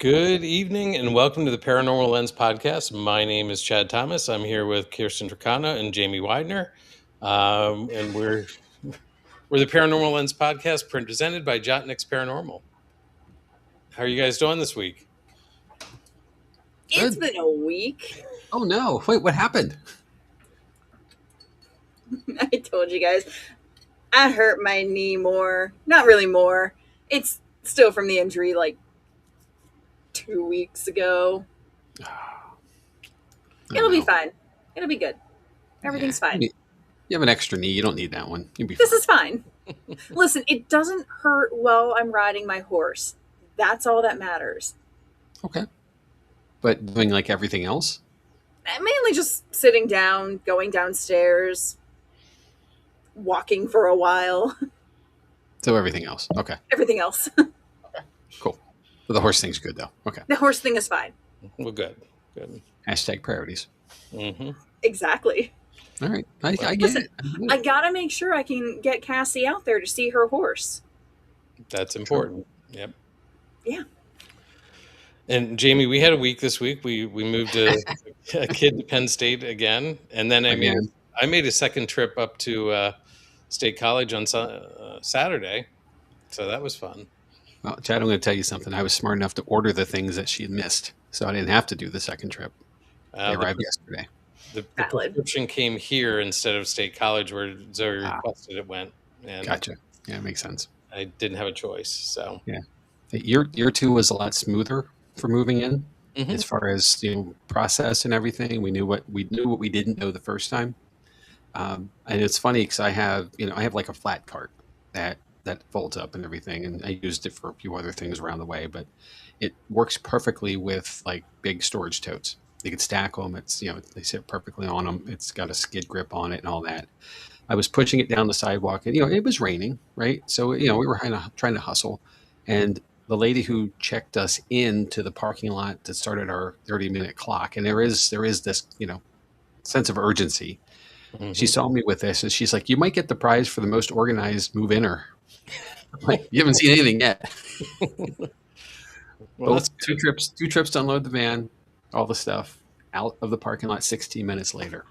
Good evening and welcome to the Paranormal Lens podcast. My name is Chad Thomas. I'm here with Kirstin Truccano and Jamie Widener. And we're the Paranormal Lens podcast presented by Jotnick's Paranormal. How are you guys doing this week? It's been a week. Oh no. Wait, what happened? I told you guys. I hurt my knee more. Not really more. It's still from the injury like 2 weeks ago. It'll be fine. It'll be good. Everything's fine. You have an extra knee. You don't need that one. You'll be This fine. is fine. Listen, it doesn't hurt while I'm riding my horse. That's all that matters. Okay. But doing like everything else? Mainly just sitting down, going downstairs, walking for a while. So everything else. Okay. Everything else. Cool. But the horse thing's good though. Okay. The horse thing is fine. Well, good. Hashtag priorities. Mm-hmm. Exactly. All right. I get Listen, it. I gotta make sure I can get Cassie out there to see her horse. That's important. Yep. Yeah. And Jamie, we had a week this week. We moved a kid to Penn State again. And then I made a second trip up to State College on Saturday. So that was fun. Well, Chad, I'm going to tell you something. I was smart enough to order the things that she had missed. So I didn't have to do the second trip. They arrived yesterday. The prescription came here instead of State College where Zoe requested it went. And gotcha. Yeah, it makes sense. I didn't have a choice. So yeah. Year two was a lot smoother for moving in as far as process and everything. We knew what we didn't know the first time. And it's funny because I have like a flat cart that folds up and everything, and I used it for a few other things around the way, but it works perfectly with like big storage totes. You can stack them. It's they sit perfectly on them. It's got a skid grip on it and all that. I was pushing it down the sidewalk, and it was raining, right? So we were kind of trying to hustle, and the lady who checked us into the parking lot that started our 30-minute clock, and there is this sense of urgency. She saw me with this, and she's like, "You might get the prize for the most organized move-inner." Like, you haven't seen anything yet. Well, that's two trips to unload the van, all the stuff out of the parking lot 16 minutes later.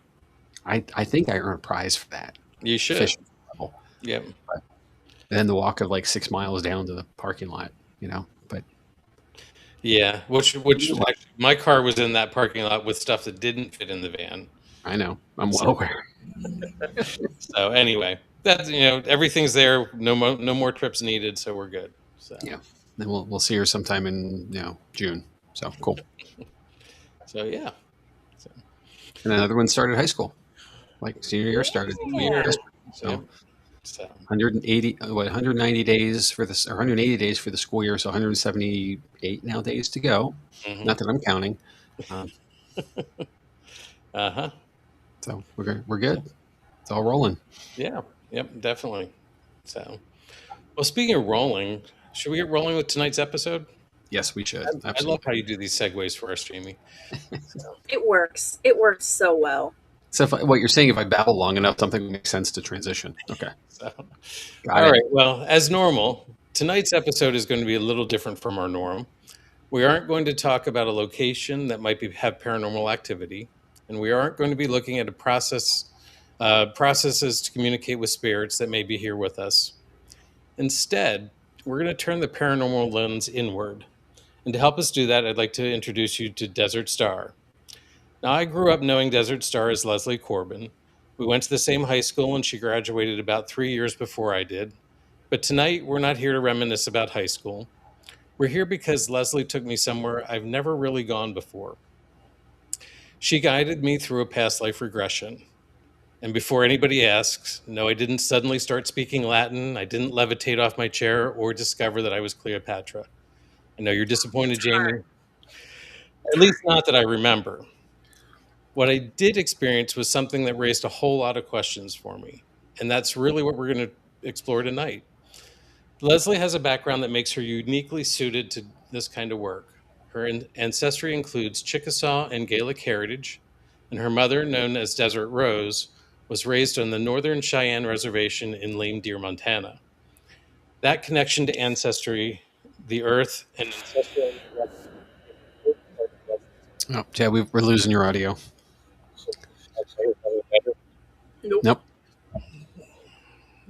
I think I earned a prize for that. You should. Yep. And then the walk of like 6 miles down to the parking lot, but yeah, which like, my car was in that parking lot with stuff that didn't fit in the van. I know. I'm well aware. So anyway, that's everything's there. No more trips needed, so we're good. So yeah, then we'll see her sometime in June. So cool. So yeah. And another one started high school, like senior year started. So 190 days for this, or 180 days for the school year. So 178 now days to go. Not that I'm counting. So we're good. It's all rolling. Yeah. Yep. Definitely. So, well, speaking of rolling, should we get rolling with tonight's episode? Yes, we should. I love how you do these segues for us, Jamie. So. It works. It works so well. So what you're saying, if I babble long enough, something makes sense to transition. Okay. All right. Well, as normal, tonight's episode is going to be a little different from our norm. We aren't going to talk about a location that might have paranormal activity, and we aren't going to be looking at processes to communicate with spirits that may be here with us. Instead, we're going to turn the paranormal lens inward. And to help us do that, I'd like to introduce you to Desert Star. Now, I grew up knowing Desert Star as Leslie Corbin. We went to the same high school, and she graduated about 3 years before I did. But tonight, we're not here to reminisce about high school. We're here because Leslie took me somewhere I've never really gone before. She guided me through a past life regression. And before anybody asks, no, I didn't suddenly start speaking Latin. I didn't levitate off my chair or discover that I was Cleopatra. I know you're disappointed, Jamie. At least not that I remember. What I did experience was something that raised a whole lot of questions for me. And that's really what we're going to explore tonight. Leslie has a background that makes her uniquely suited to this kind of work. Her ancestry includes Chickasaw and Gaelic heritage, and her mother, known as Desert Rose, was raised on the Northern Cheyenne Reservation in Lame Deer, Montana. That connection to ancestry, the earth, and ancestral Oh, yeah, we're losing your audio. Nope. Nope.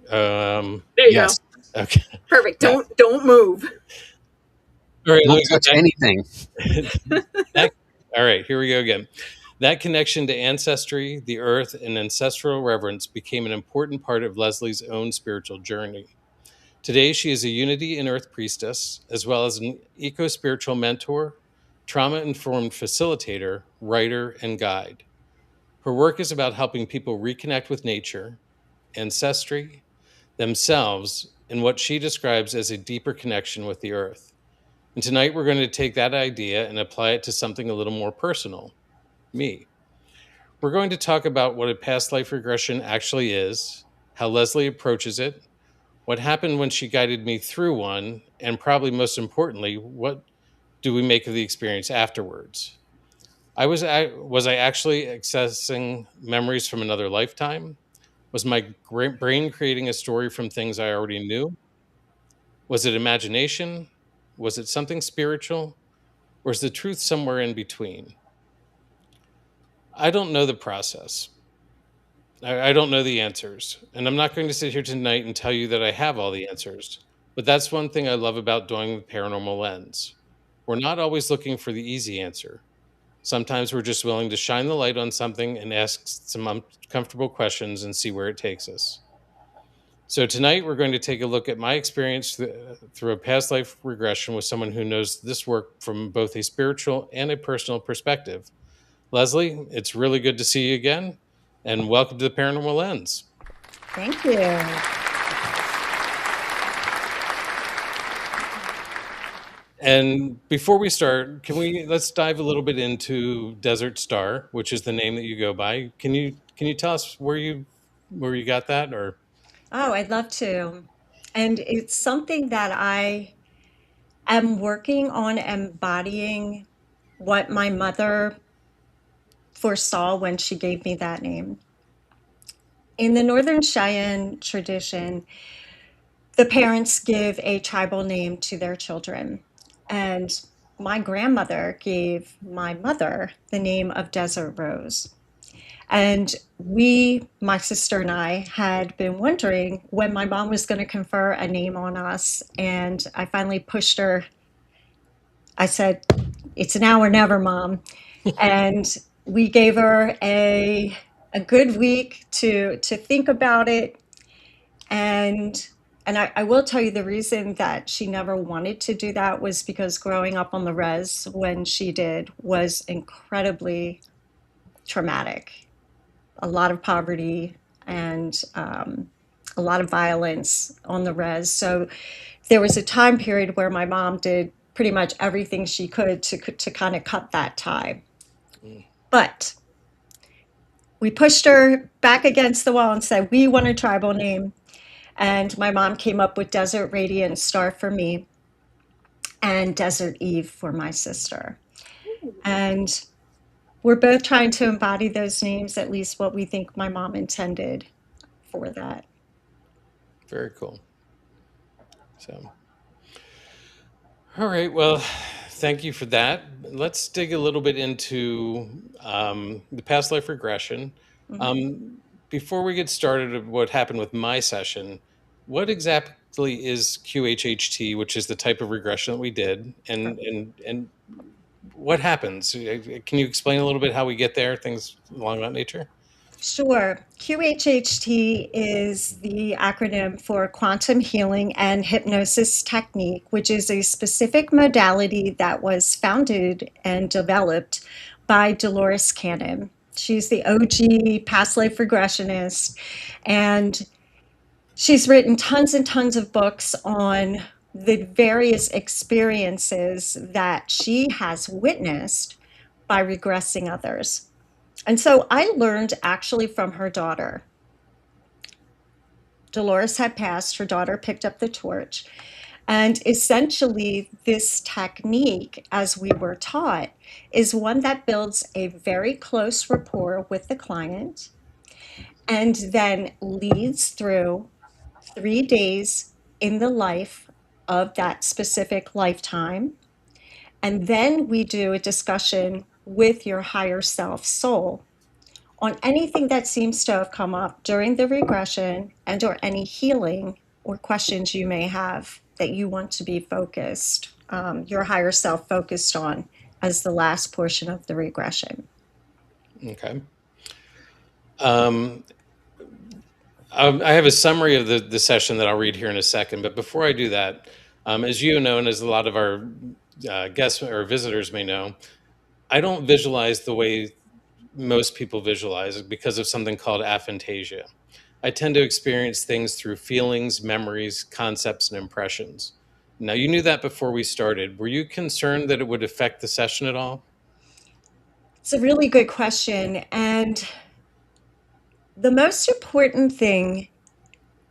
There you Yes. go. Okay. Perfect. Yeah. Don't move. All right. Don't touch anything. All right. Here we go again. That connection to ancestry, the earth, and ancestral reverence became an important part of Leslie's own spiritual journey. Today, she is a Unity in Earth priestess, as well as an eco spiritual mentor, trauma informed facilitator, writer, and guide. Her work is about helping people reconnect with nature, ancestry, themselves, and what she describes as a deeper connection with the earth. And tonight, we're going to take that idea and apply it to something a little more personal, me. We're going to talk about what a past life regression actually is, how Leslie approaches it, what happened when she guided me through one, and probably most importantly, what do we make of the experience afterwards? Was I actually accessing memories from another lifetime? Was my brain creating a story from things I already knew? Was it imagination? Was it something spiritual? Or is the truth somewhere in between? I don't know the process. I don't know the answers. And I'm not going to sit here tonight and tell you that I have all the answers. But that's one thing I love about doing the Paranormal Lens. We're not always looking for the easy answer. Sometimes we're just willing to shine the light on something and ask some uncomfortable questions and see where it takes us. So, tonight we're going to take a look at my experience through a past life regression with someone who knows this work from both a spiritual and a personal perspective. Leslie, it's really good to see you again, and welcome to the Paranormal Lens. Thank you. And before we start, let's dive a little bit into Desert Star, which is the name that you go by. Can you tell us where you got that, or? Oh, I'd love to. And it's something that I am working on embodying what my mother foresaw when she gave me that name. In the Northern Cheyenne tradition, the parents give a tribal name to their children. And my grandmother gave my mother the name of Desert Rose. And my sister and I, had been wondering when my mom was going to confer a name on us. And I finally pushed her. I said, "It's now or never, Mom." And we gave her a good week to think about it. And I will tell you, the reason that she never wanted to do that was because growing up on the res when she did was incredibly traumatic. A lot of poverty and a lot of violence on the res. So there was a time period where my mom did pretty much everything she could to kind of cut that tie. But we pushed her back against the wall and said, we want a tribal name. And my mom came up with Desert Radiant Star for me and Desert Eve for my sister. And we're both trying to embody those names, at least what we think my mom intended for that. Very cool. So, all right. Well, thank you for that. Let's dig a little bit into the past life regression. Before we get started of what happened with my session, what exactly is QHHT, which is the type of regression that we did, and what happens? Can you explain a little bit how we get there, things along that nature? Sure. QHHT is the acronym for Quantum Healing and Hypnosis Technique, which is a specific modality that was founded and developed by Dolores Cannon. She's the OG past life regressionist, and she's written tons and tons of books on the various experiences that she has witnessed by regressing others. And so I learned actually from her daughter. Dolores had passed, her daughter picked up the torch. And essentially, this technique, as we were taught, is one that builds a very close rapport with the client and then leads through 3 days in the life of that specific lifetime. And then we do a discussion with your higher self soul on anything that seems to have come up during the regression and or any healing or questions you may have that you want to be focused, your higher self focused on as the last portion of the regression. Okay. I have a summary of the session that I'll read here in a second. But before I do that, as you know, and as a lot of our guests or visitors may know, I don't visualize the way most people visualize because of something called aphantasia. I tend to experience things through feelings, memories, concepts, and impressions. Now, you knew that before we started. Were you concerned that it would affect the session at all? It's a really good question. And the most important thing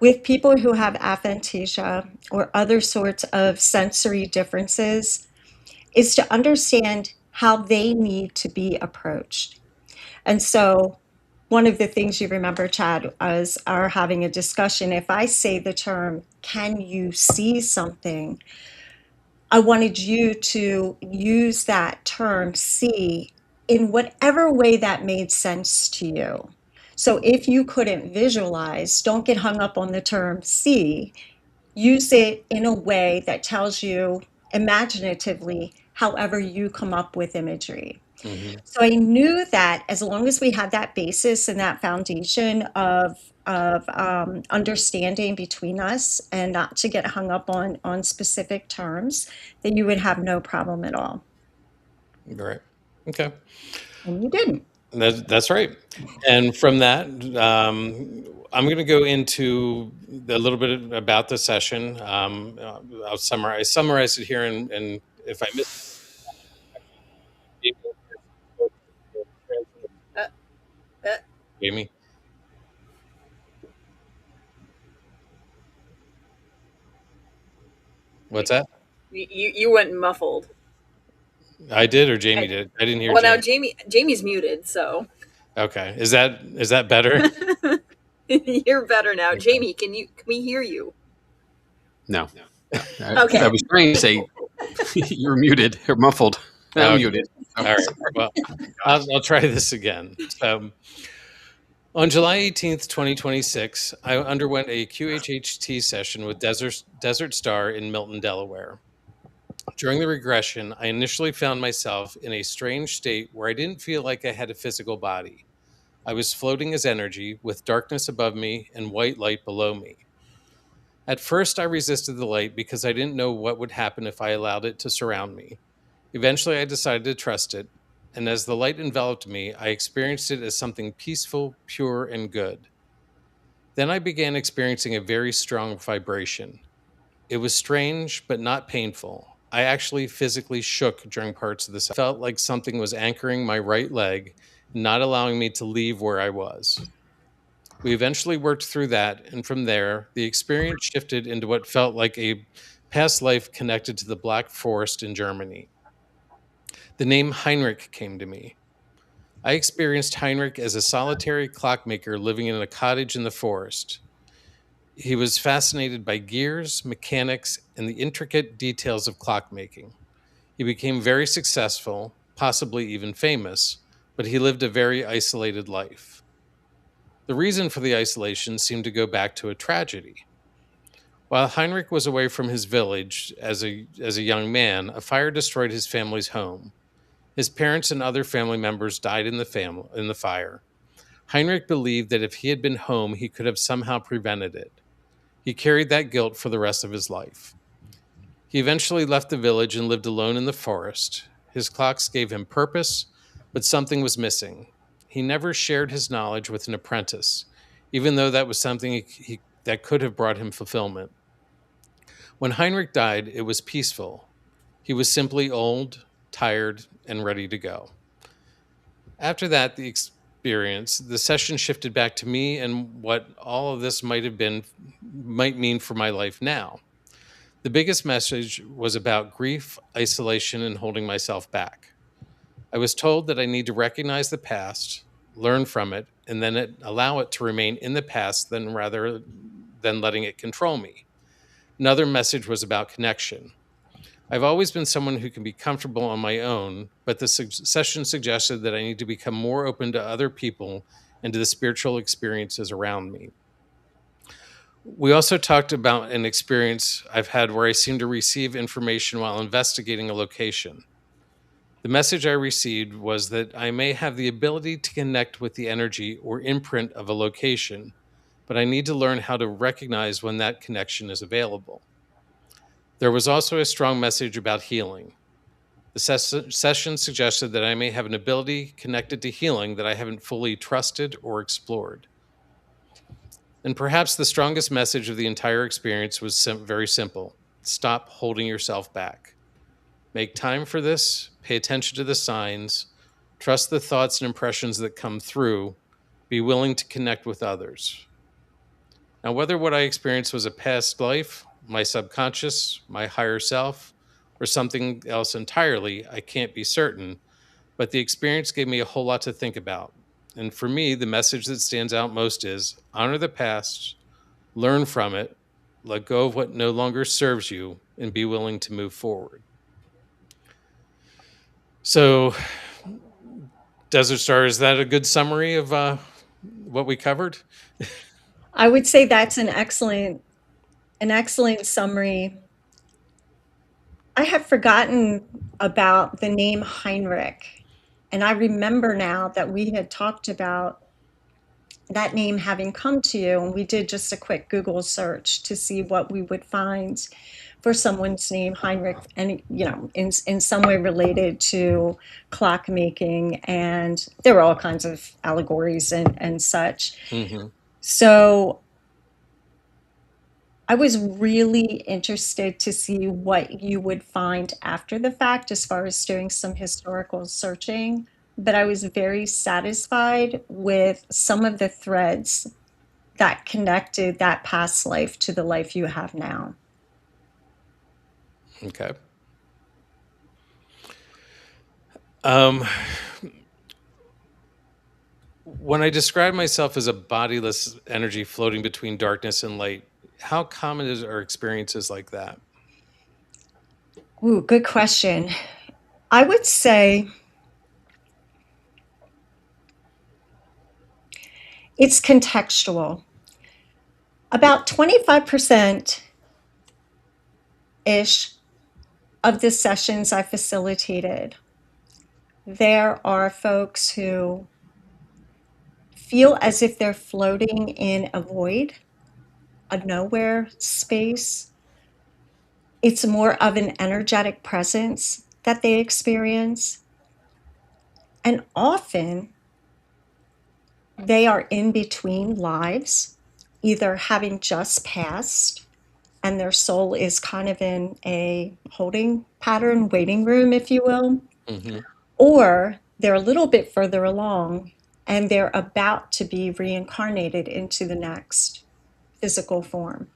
with people who have aphantasia or other sorts of sensory differences is to understand how they need to be approached. And so one of the things you remember, Chad, is our having a discussion. If I say the term, can you see something? I wanted you to use that term, see, in whatever way that made sense to you. So if you couldn't visualize, don't get hung up on the term see. Use it in a way that tells you imaginatively, however you come up with imagery. Mm-hmm. So I knew that as long as we had that basis and that foundation of understanding between us and not to get hung up on specific terms, that you would have no problem at all. Right. Okay. And you didn't. That's right. And from that, I'm going to go into a little bit about the session. I'll summarize it here, and if I miss Uh, uh, Jamie, what's that? you went muffled. I did, or Jamie did? I didn't hear. Well, Jamie. now Jamie's muted, so Okay, is that better? you're better now. Jamie, can we hear you? No. Okay. I was trying to say you're muted or muffled. I'm muted. All right. Well, I'll try this again. So, on July 18th, 2026, I underwent a QHHT session with Desert Star in Milton, Delaware. During the regression, I initially found myself in a strange state where I didn't feel like I had a physical body. I was floating as energy with darkness above me and white light below me. At first, I resisted the light because I didn't know what would happen if I allowed it to surround me. Eventually, I decided to trust it, and as the light enveloped me, I experienced it as something peaceful, pure, and good. Then I began experiencing a very strong vibration. It was strange, but not painful. I actually physically shook during parts of this. I felt like something was anchoring my right leg, not allowing me to leave where I was. We eventually worked through that, and from there, the experience shifted into what felt like a past life connected to the Black Forest in Germany. The name Heinrich came to me. I experienced Heinrich as a solitary clockmaker living in a cottage in the forest. He was fascinated by gears, mechanics, and the intricate details of clockmaking. He became very successful, possibly even famous, but he lived a very isolated life. The reason for the isolation seemed to go back to a tragedy. While Heinrich was away from his village as a young man, a fire destroyed his family's home. His parents and other family members died in the fire. Heinrich believed that if he had been home, he could have somehow prevented it. He carried that guilt for the rest of his life. He eventually left the village and lived alone in the forest. His clocks gave him purpose, but something was missing. He never shared his knowledge with an apprentice, even though that was something that could have brought him fulfillment. When Heinrich died, it was peaceful. He was simply old, tired, and ready to go. After that, the session shifted back to me and what all of this might mean for my life now. The biggest message was about grief, isolation, and holding myself back. I was told that I need to recognize the past, learn from it, and then allow it to remain in the past rather than letting it control me. Another message was about connection. I've always been someone who can be comfortable on my own, but the session suggested that I need to become more open to other people and to the spiritual experiences around me. We also talked about an experience I've had where I seem to receive information while investigating a location. The message I received was that I may have the ability to connect with the energy or imprint of a location, but I need to learn how to recognize when that connection is available. There was also a strong message about healing. The session suggested that I may have an ability connected to healing that I haven't fully trusted or explored. And perhaps the strongest message of the entire experience was very simple: stop holding yourself back. Make time for this, pay attention to the signs, trust the thoughts and impressions that come through, be willing to connect with others. Now, whether what I experienced was a past life, my subconscious, my higher self, or something else entirely, I can't be certain, but the experience gave me a whole lot to think about. And for me, the message that stands out most is honor the past, learn from it, let go of what no longer serves you, and be willing to move forward. So, Desert Star, is that a good summary of what we covered? I would say that's an excellent summary. I had forgotten about the name Heinrich, and I remember now that we had talked about that name having come to you, and we did just a quick Google search to see what we would find for someone's name Heinrich, and in some way related to clockmaking, and there were all kinds of allegories and such. Mm-hmm. So I was really interested to see what you would find after the fact as far as doing some historical searching, but I was very satisfied with some of the threads that connected that past life to the life you have now. Okay. When I describe myself as a bodiless energy floating between darkness and light, how common are experiences like that? Ooh, good question. I would say it's contextual. About 25% ish of the sessions I facilitated, there are folks who feel as if they're floating in a void, a nowhere space. It's more of an energetic presence that they experience. And often they are in between lives, either having just passed and their soul is kind of in a holding pattern, waiting room, if you will, Mm-hmm. or they're a little bit further along and they're about to be reincarnated into the next physical form,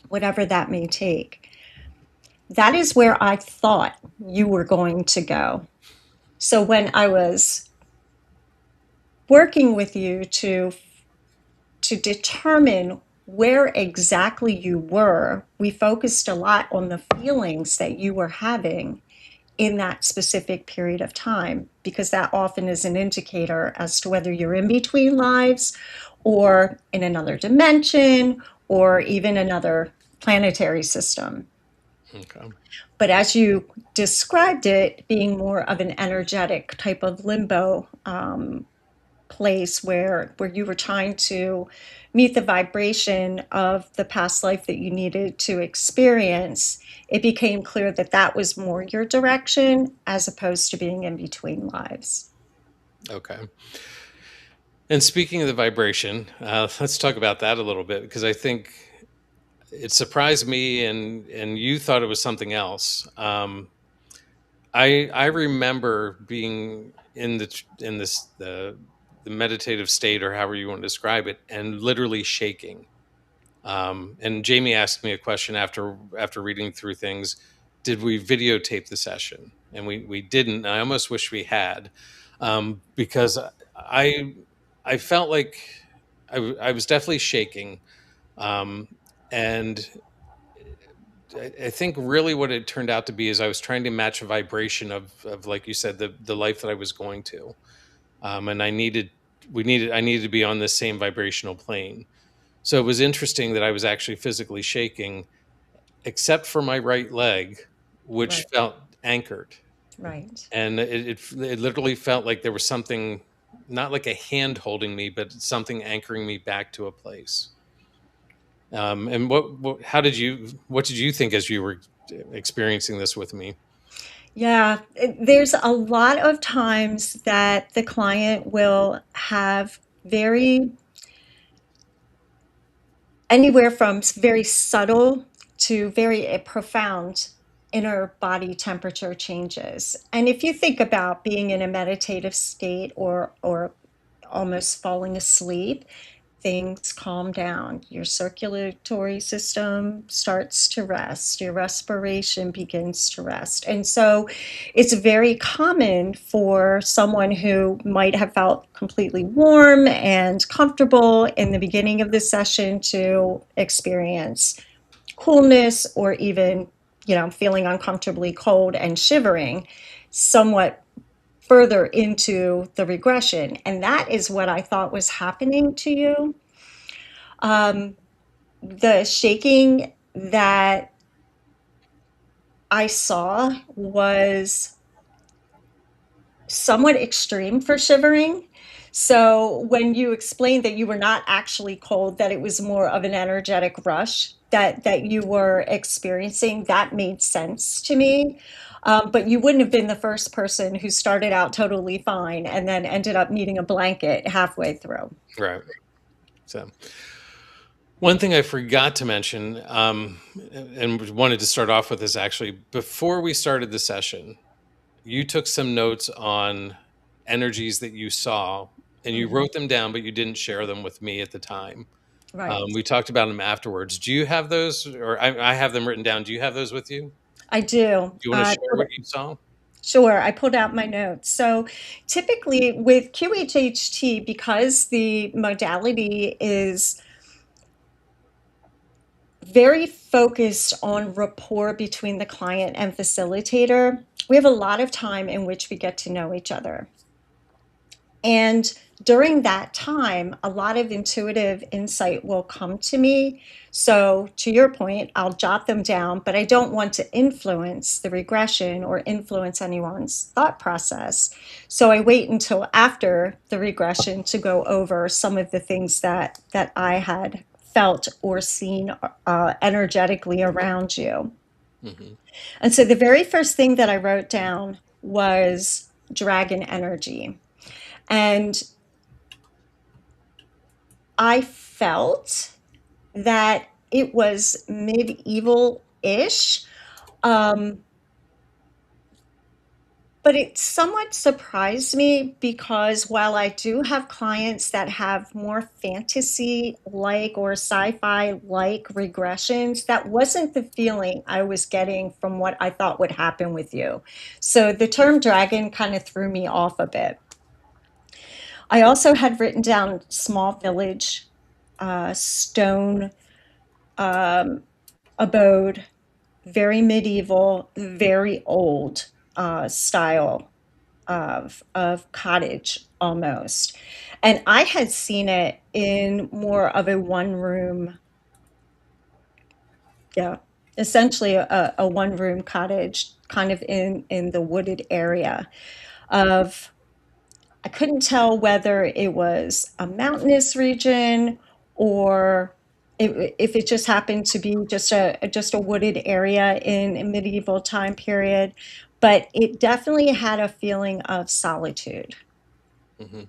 whatever that may take. That is where I thought you were going to go. So when I was working with you to determine where exactly you were, we focused a lot on the feelings that you were having in that specific period of time, because that often is an indicator as to whether you're in between lives or in another dimension or even another planetary system. Okay. But as you described it, being more of an energetic type of limbo place where you were trying to meet the vibration of the past life that you needed to experience, it became clear that that was more your direction as opposed to being in between lives. Okay. And speaking of the vibration, let's talk about that a little bit, because I think it surprised me, and you thought it was something else. I remember being in the meditative state, or however you want to describe it, and literally shaking. And Jamie asked me a question after reading through things: did we videotape the session? And we didn't. I almost wish we had, because I felt like I was definitely shaking, and I think really what it turned out to be is I was trying to match a vibration of like you said, the life that I was going to. And I needed to be on the same vibrational plane. So it was interesting that I was actually physically shaking, except for my right leg, which Right. felt anchored. Right. And it literally felt like there was something, not like a hand holding me, but something anchoring me back to a place. And what did you think as you were experiencing this with me? Yeah, there's a lot of times that the client will have very anywhere from very subtle to very profound inner body temperature changes. And if you think about being in a meditative state or almost falling asleep, things calm down. Your circulatory system starts to rest, your respiration begins to rest. And so it's very common for someone who might have felt completely warm and comfortable in the beginning of the session to experience coolness or even, feeling uncomfortably cold and shivering somewhat further into the regression. And that is what I thought was happening to you. Um, the shaking that I saw was somewhat extreme for shivering. So when you explained that you were not actually cold, that it was more of an energetic rush that you were experiencing, that made sense to me. But you wouldn't have been the first person who started out totally fine and then ended up needing a blanket halfway through. Right. So one thing I forgot to mention, and wanted to start off with is actually before we started the session, you took some notes on energies that you saw and you Mhm. wrote them down, but you didn't share them with me at the time. Right. We talked about them afterwards. Do you have those, or I have them written down? Do you have those with you? I do. Do you want to share what you saw? Sure, I pulled out my notes. So typically with QHHT, because the modality is very focused on rapport between the client and facilitator, we have a lot of time in which we get to know each other. And during that time, a lot of intuitive insight will come to me. So, to your point, I'll jot them down, but I don't want to influence the regression or influence anyone's thought process. So, I wait until after the regression to go over some of the things that I had felt or seen energetically around you. Hmm. And so, the very first thing that I wrote down was dragon energy. And I felt that it was medieval-ish, um, but it somewhat surprised me because while I do have clients that have more fantasy-like or sci-fi-like regressions, that wasn't the feeling I was getting from what I thought would happen with you. So the term dragon kind of threw me off a bit. I also had written down small village, stone abode, very medieval, very old style of cottage almost. And I had seen it in more of a one room, yeah, essentially a one room cottage kind of in the wooded area of I couldn't tell whether it was a mountainous region or if it just happened to be just a wooded area in a medieval time period, but it definitely had a feeling of solitude. Hmm.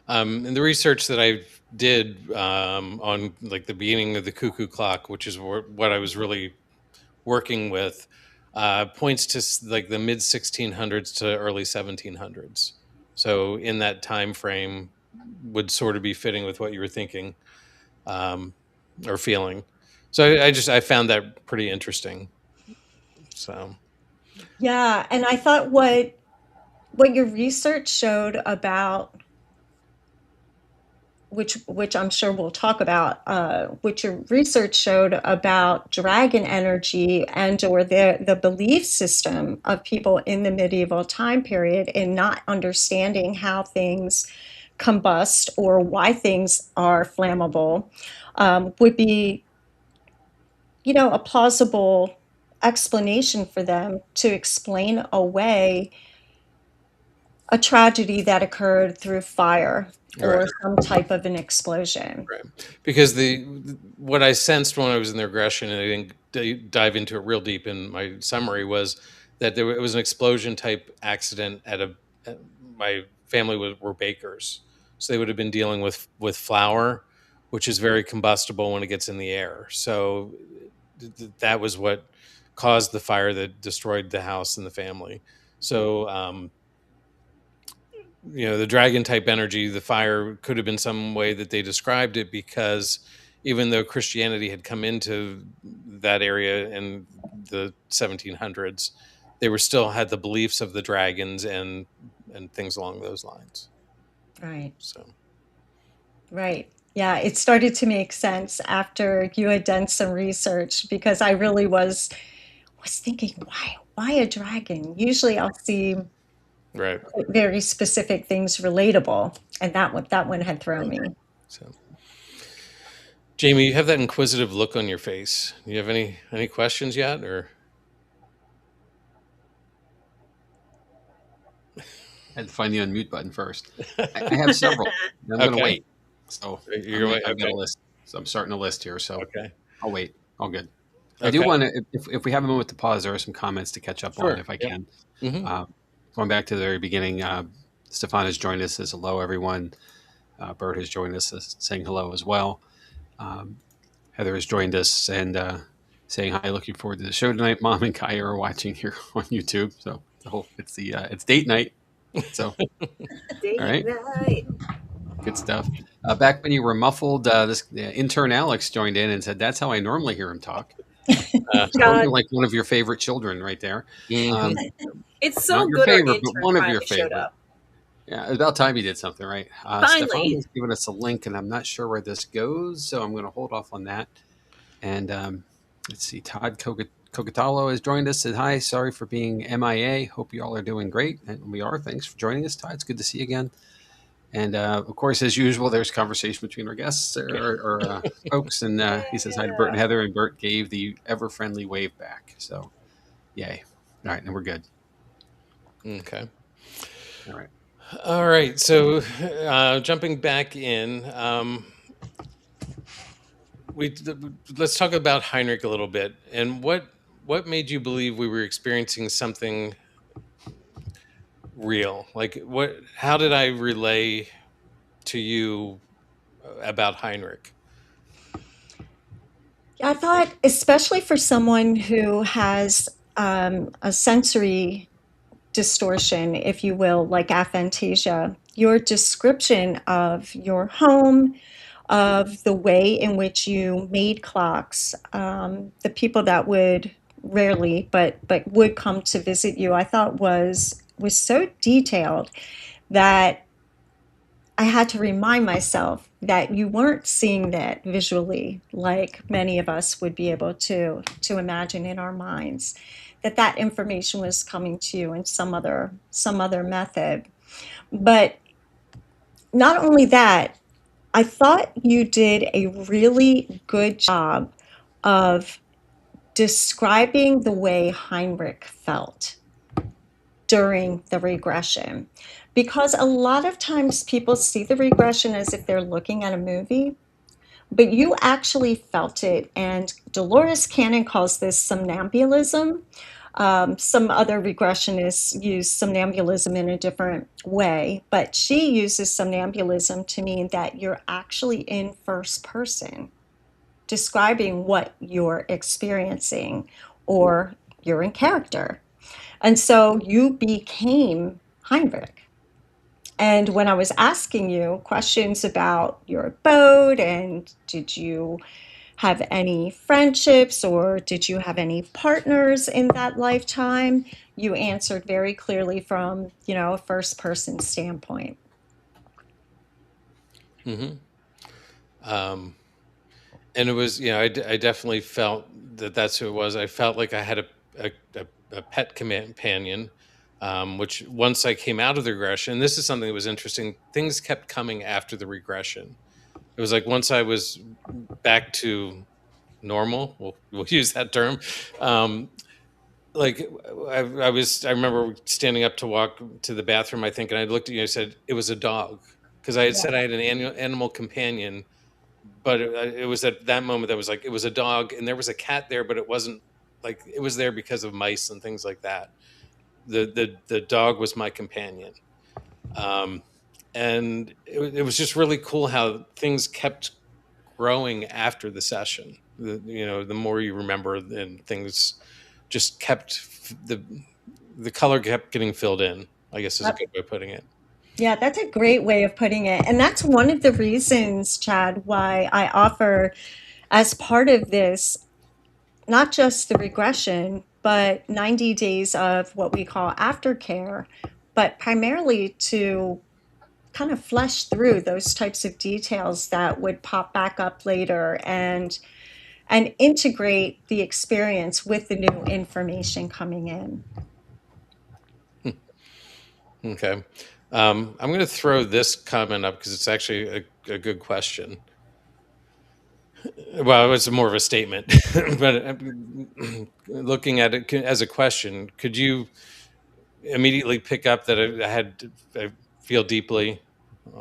And the research that I did on like the beginning of the cuckoo clock, which is what I was really working with, points to like the mid 1600s to early 1700s. So in that time frame would sort of be fitting with what you were thinking, um, or feeling. So I found that pretty interesting. So Yeah, and I thought what your research showed about which I'm sure we'll talk about, which your research showed about dragon energy and or the belief system of people in the medieval time period in not understanding how things combust or why things are flammable, would be, a plausible explanation for them to explain away a tragedy that occurred through fire or Right. some type of an explosion. Right. Because what I sensed when I was in the regression, and I didn't dive into it real deep in my summary, was that it was an explosion type accident my family were bakers, so they would have been dealing with flour, which is very combustible when it gets in the air. So that was what caused the fire that destroyed the house and the family. So the dragon type energy, the fire could have been some way that they described it, because even though Christianity had come into that area in the 1700s, they were still had the beliefs of the dragons and things along those lines. Right. So Right. Yeah, it started to make sense after you had done some research, because I really was thinking, why a dragon? Usually I'll see right. very specific things relatable, and that one had thrown me. So Jamie, you have that inquisitive look on your face. Do you have any questions yet, or? I had to find the unmute button first. I have several. I'm going to wait. So I've got a list. So I'm starting a list here. So I'll wait. All good. I do want to, if we have a moment to pause, there are some comments to catch up on if I can. Going back to the very beginning, Stefan has joined us as hello, everyone. Bert has joined us as saying hello as well. Heather has joined us and saying hi. Looking forward to the show tonight. Mom and Kaya are watching here on YouTube. So it's date night. So Date all right. night. Good stuff. Back when you were muffled, this intern Alex joined in and said, "That's how I normally hear him talk." Sounding like one of your favorite children, right there. It's so not your good. favorite, Our but intern one of your finally showed favorite. up. Yeah, it's about time you did something right. Finally. Stefan has given us a link, and I'm not sure where this goes, so I'm going to hold off on that. And let's see, Todd Cogatalo has joined us. Said hi. Sorry for being MIA. Hope you all are doing great, and we are. Thanks for joining us, Todd. It's good to see you again. And of course, as usual, there's conversation between our guests or folks. And he says hi to Bert and Heather, and Bert gave the ever-friendly wave back. So, yay. All right, and we're good. Okay. All right. All right. So jumping back in, let's talk about Heinrich a little bit. And what made you believe we were experiencing something real? Like how did I relay to you about Heinrich? I thought, especially for someone who has a sensory distortion, if you will, like aphantasia, your description of your home, of the way in which you made clocks, the people that would rarely, but would come to visit you, I thought was so detailed that I had to remind myself that you weren't seeing that visually like many of us would be able to imagine in our minds, that information was coming to you in some other method. But not only that, I thought you did a really good job of describing the way Heinrich felt during the regression. Because a lot of times people see the regression as if they're looking at a movie, but you actually felt it. And Dolores Cannon calls this somnambulism. Some other regressionists use somnambulism in a different way, but she uses somnambulism to mean that you're actually in first person, describing what you're experiencing, or you're in character. And so you became Heinrich. And when I was asking you questions about your abode, and did you have any friendships or did you have any partners in that lifetime, you answered very clearly from, a first person standpoint. Mm-hmm. Um, and it was, I definitely felt that that's who it was. I felt like I had a pet companion, which once I came out of the regression, this is something that was interesting. Things kept coming after the regression. It was like once I was back to normal, we'll use that term. Like I remember standing up to walk to the bathroom, I think, and I looked at you and I said, it was a dog. Because I had said I had an animal companion, but it was at that moment that was like, it was a dog and there was a cat there, but it wasn't like, it was there because of mice and things like that. The dog was my companion. And it was just really cool how things kept growing after the session. The more you remember, and things just kept the color kept getting filled in, I guess is a good way of putting it. Yeah, that's a great way of putting it. And that's one of the reasons, Chad, why I offer as part of this, not just the regression, but 90 days of what we call aftercare, but primarily to kind of flesh through those types of details that would pop back up later and integrate the experience with the new information coming in. Okay. I'm going to throw this comment up because it's actually a good question. Well, it was more of a statement, but looking at it as a question, could you immediately pick up that I feel deeply?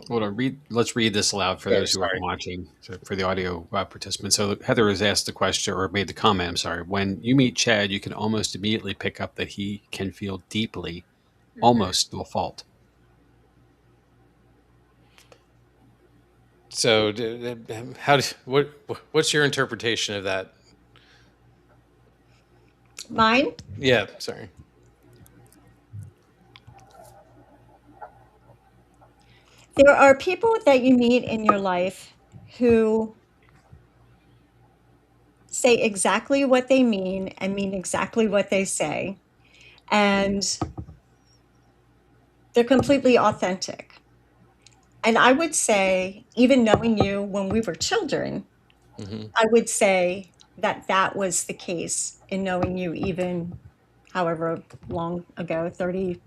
Hold on, let's read this aloud for those who are watching, for the audio participants. So Heather has asked the question, or made the comment, I'm sorry. When you meet Chad, you can almost immediately pick up that he can feel deeply, almost to a fault. So what's your interpretation of that? Mine? Yeah, sorry. There are people that you meet in your life who say exactly what they mean and mean exactly what they say. And they're completely authentic. And I would say, even knowing you when we were children, I would say that that was the case in knowing you even however long ago, 30,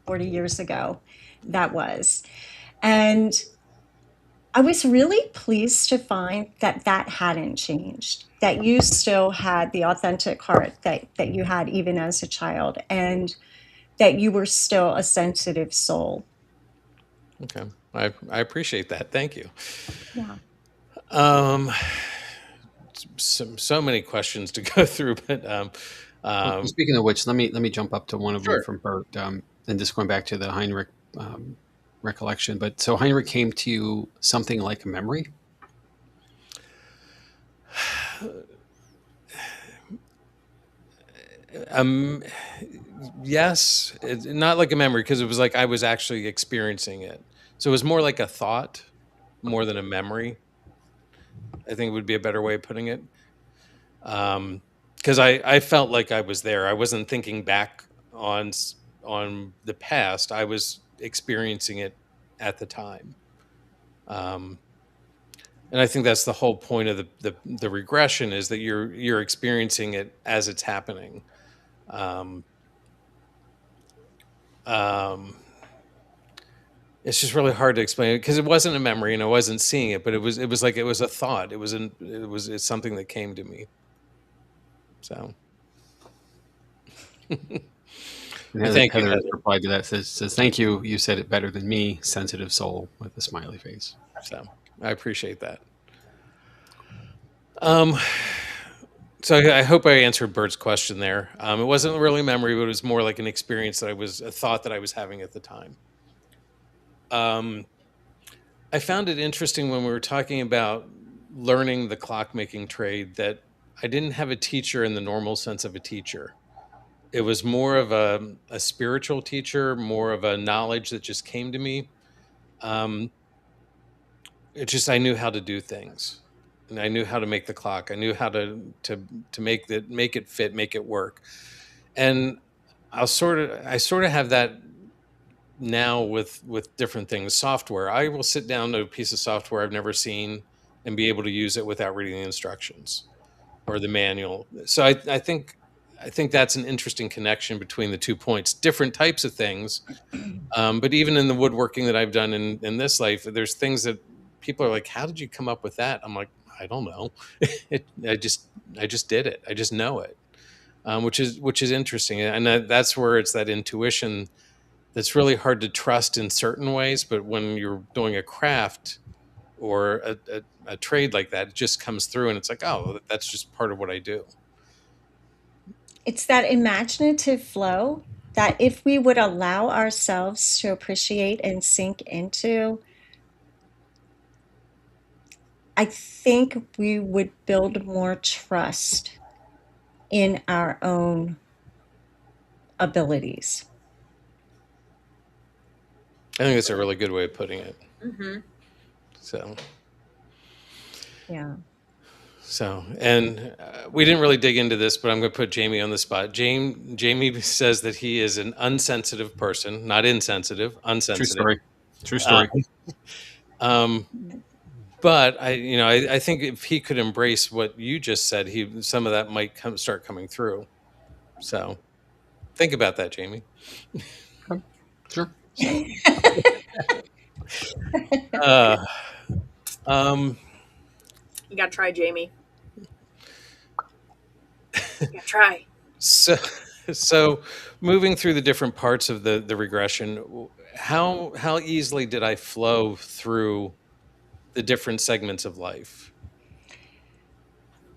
40 years ago, that was. And I was really pleased to find that that hadn't changed, that you still had the authentic heart that you had even as a child, and that you were still a sensitive soul. Okay. I appreciate that. Thank you. Yeah. So many questions to go through, but speaking of which, let me jump up to one of them from Bert, and just going back to the Heinrich recollection. But so Heinrich came to you something like a memory. Yes, not like a memory, because it was like I was actually experiencing it. So it was more like a thought, more than a memory. I think would be a better way of putting it. Because I felt like I was there. I wasn't thinking back on the past. I was experiencing it at the time. And I think that's the whole point of the regression, is that you're experiencing it as it's happening. It's just really hard to explain it because it wasn't a memory and I wasn't seeing it, but it was like it was a thought. It's something that came to me. So. Thank you. Heather replied to that, says thank you. You said it better than me, sensitive soul, with a smiley face. So I appreciate that. So I hope I answered Bert's question there. It wasn't really memory, but it was more like an experience a thought that I was having at the time. I found it interesting when we were talking about learning the clockmaking trade that I didn't have a teacher in the normal sense of a teacher. It was more of a spiritual teacher, more of a knowledge that just came to me. I knew how to do things, and I knew how to make the clock. I knew how to make it fit, make it work. And I sort of have that now with different things. Software. I will sit down to a piece of software I've never seen, and be able to use it without reading the instructions or the manual. So I think that's an interesting connection between the 2 points. Different types of things, but even in the woodworking that I've done in this life, there's things that people are like, "How did you come up with that?" I'm like, "I don't know. I just did it. I just know it," which is interesting, and that's where it's that intuition that's really hard to trust in certain ways. But when you're doing a craft or a trade like that, it just comes through, and it's like, oh, that's just part of what I do. It's that imaginative flow that if we would allow ourselves to appreciate and sink into, I think we would build more trust in our own abilities. I think that's a really good way of putting it. Mm-hmm. So, Yeah. so, and we didn't really dig into this, but I'm going to put Jamie on the spot. Jamie says that he is an unsensitive person, not insensitive, unsensitive. True story. But I think if he could embrace what you just said, some of that might start coming through. So, think about that, Jamie. Sure. You gotta try, Jamie. You gotta try. So moving through the different parts of the regression, how easily did I flow through the different segments of life?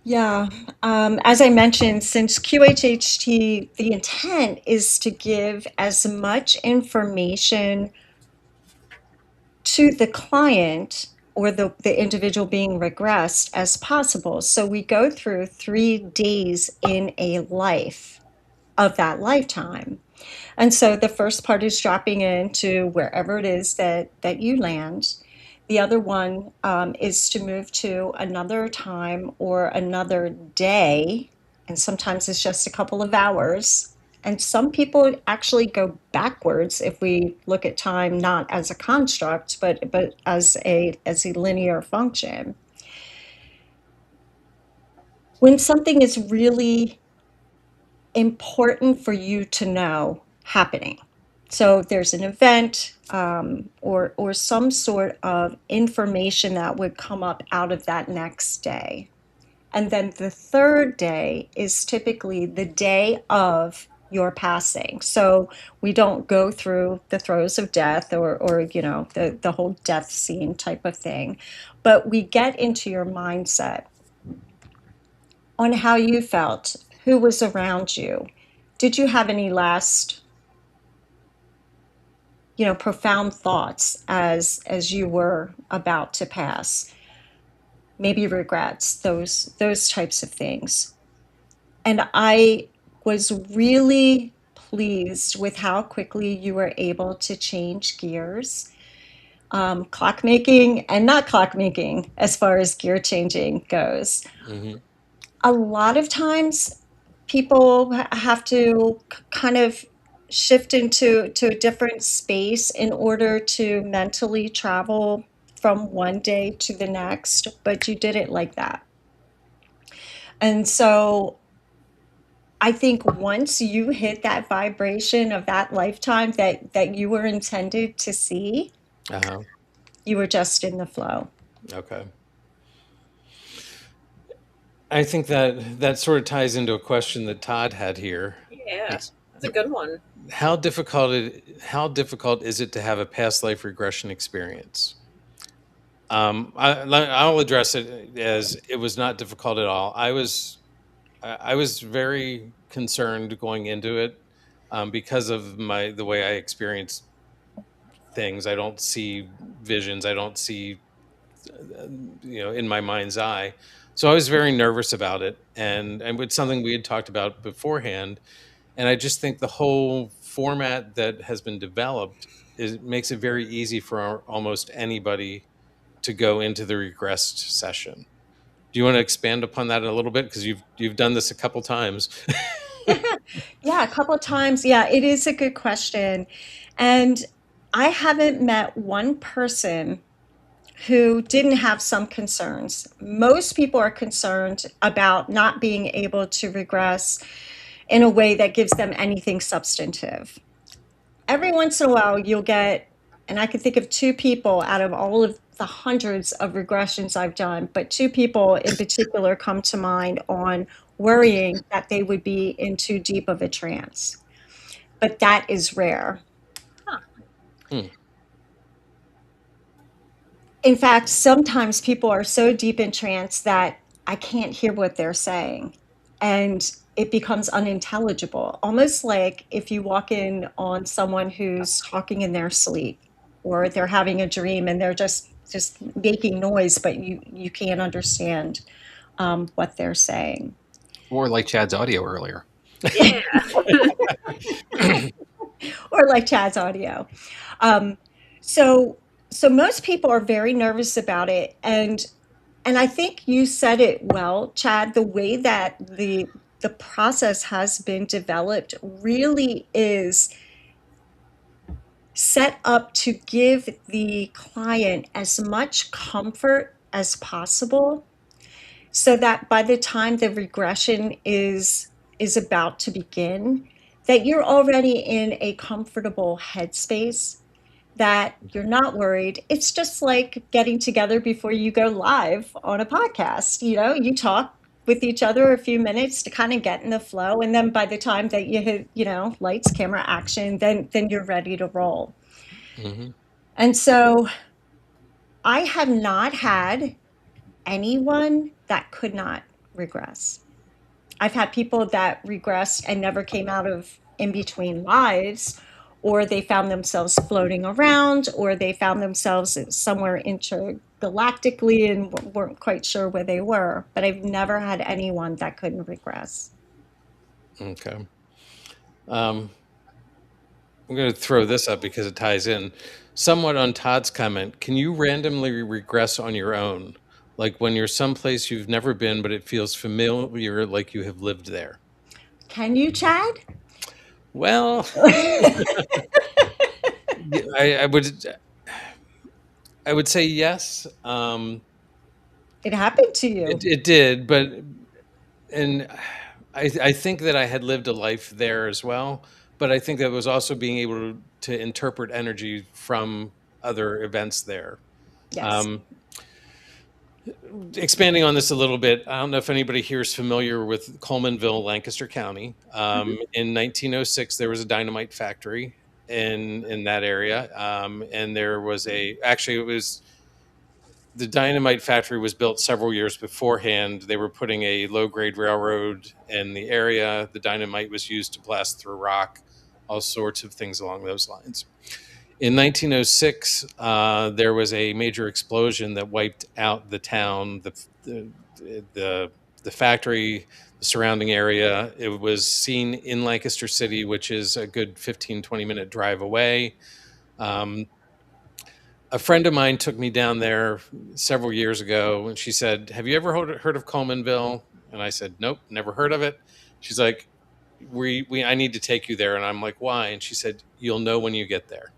Yeah. As I mentioned, since QHHT, the intent is to give as much information to the client or the individual being regressed as possible. So we go through 3 days in a life of that lifetime. And so the first part is dropping into wherever it is that you land. The other one is to move to another time or another day, and sometimes it's just a couple of hours. And some people actually go backwards if we look at time not as a construct, but as a linear function. When something is really important for you to know happening. So there's an event or some sort of information that would come up out of that next day. And then the third day is typically the day of your passing. So we don't go through the throes of death or the whole death scene type of thing, but we get into your mindset on how you felt, who was around you. Did you have any last, profound thoughts as you were about to pass? Maybe regrets, those types of things. And I was really pleased with how quickly you were able to change gears, clockmaking and not clockmaking as far as gear changing goes. Mm-hmm. A lot of times people have to kind of shift into a different space in order to mentally travel from one day to the next, but you did it like that. And so I think once you hit that vibration of that lifetime that you were intended to see, you were just in the flow. Okay. I think that sort of ties into a question that Todd had here. Yeah, that's a good one. How difficult is it to have a past life regression experience? I'll address it as it was not difficult at all. I was very concerned going into it because of the way I experience things. I don't see visions. I don't see in my mind's eye. So I was very nervous about it, and it's something we had talked about beforehand. And I just think the whole format that has been developed makes it very easy for almost anybody to go into the regressed session. Do you want to expand upon that a little bit, because you've done this a couple times? Yeah, a couple of times. Yeah, it is a good question, and I haven't met one person who didn't have some concerns. Most people are concerned about not being able to regress in a way that gives them anything substantive. Every once in a while, you'll get, and I can think of two people out of all of the hundreds of regressions I've done, but two people in particular come to mind on worrying that they would be in too deep of a trance. But that is rare. Hmm. In fact, sometimes people are so deep in trance that I can't hear what they're saying. And it becomes unintelligible, almost like if you walk in on someone who's talking in their sleep or they're having a dream and they're just making noise, but you can't understand what they're saying. Or like Chad's audio earlier. Yeah. Or like Chad's audio. Um, so so most people are very nervous about it, and I think you said it well, Chad, the way that the process has been developed really is set up to give the client as much comfort as possible so that by the time the regression is about to begin, that you're already in a comfortable headspace, that you're not worried. It's just like getting together before you go live on a podcast. You know, you talk with each other a few minutes to kind of get in the flow, and then by the time that you hit, you know, lights, camera, action, then you're ready to roll. Mm-hmm. And so I have not had anyone that could not regress. I've had people that regressed and never came out of in between lives, or they found themselves floating around, or they found themselves somewhere intergalactically and weren't quite sure where they were. But I've never had anyone that couldn't regress. Okay. I'm going to throw this up because it ties in somewhat on Todd's comment. Can you randomly regress on your own? Like when you're someplace you've never been, but it feels familiar, like you have lived there. Can you, Chad? Well, I would say yes. It happened to you. It did, and I think that I had lived a life there as well. But I think that was also being able to interpret energy from other events there. Yes. Expanding on this a little bit, I don't know if anybody here is familiar with Colemanville, Lancaster County. In 1906, there was a dynamite factory in that area, and there was the dynamite factory was built several years beforehand. They were putting a low-grade railroad in the area. The dynamite was used to blast through rock, all sorts of things along those lines. In 1906, there was a major explosion that wiped out the town, the factory, the surrounding area. It was seen in Lancaster City, which is a good 15, 20-minute drive away. A friend of mine took me down there several years ago, and she said, "Have you ever heard of Colemanville?" And I said, "Nope, never heard of it." She's like, I need to take you there." And I'm like, "Why?" And she said, "You'll know when you get there."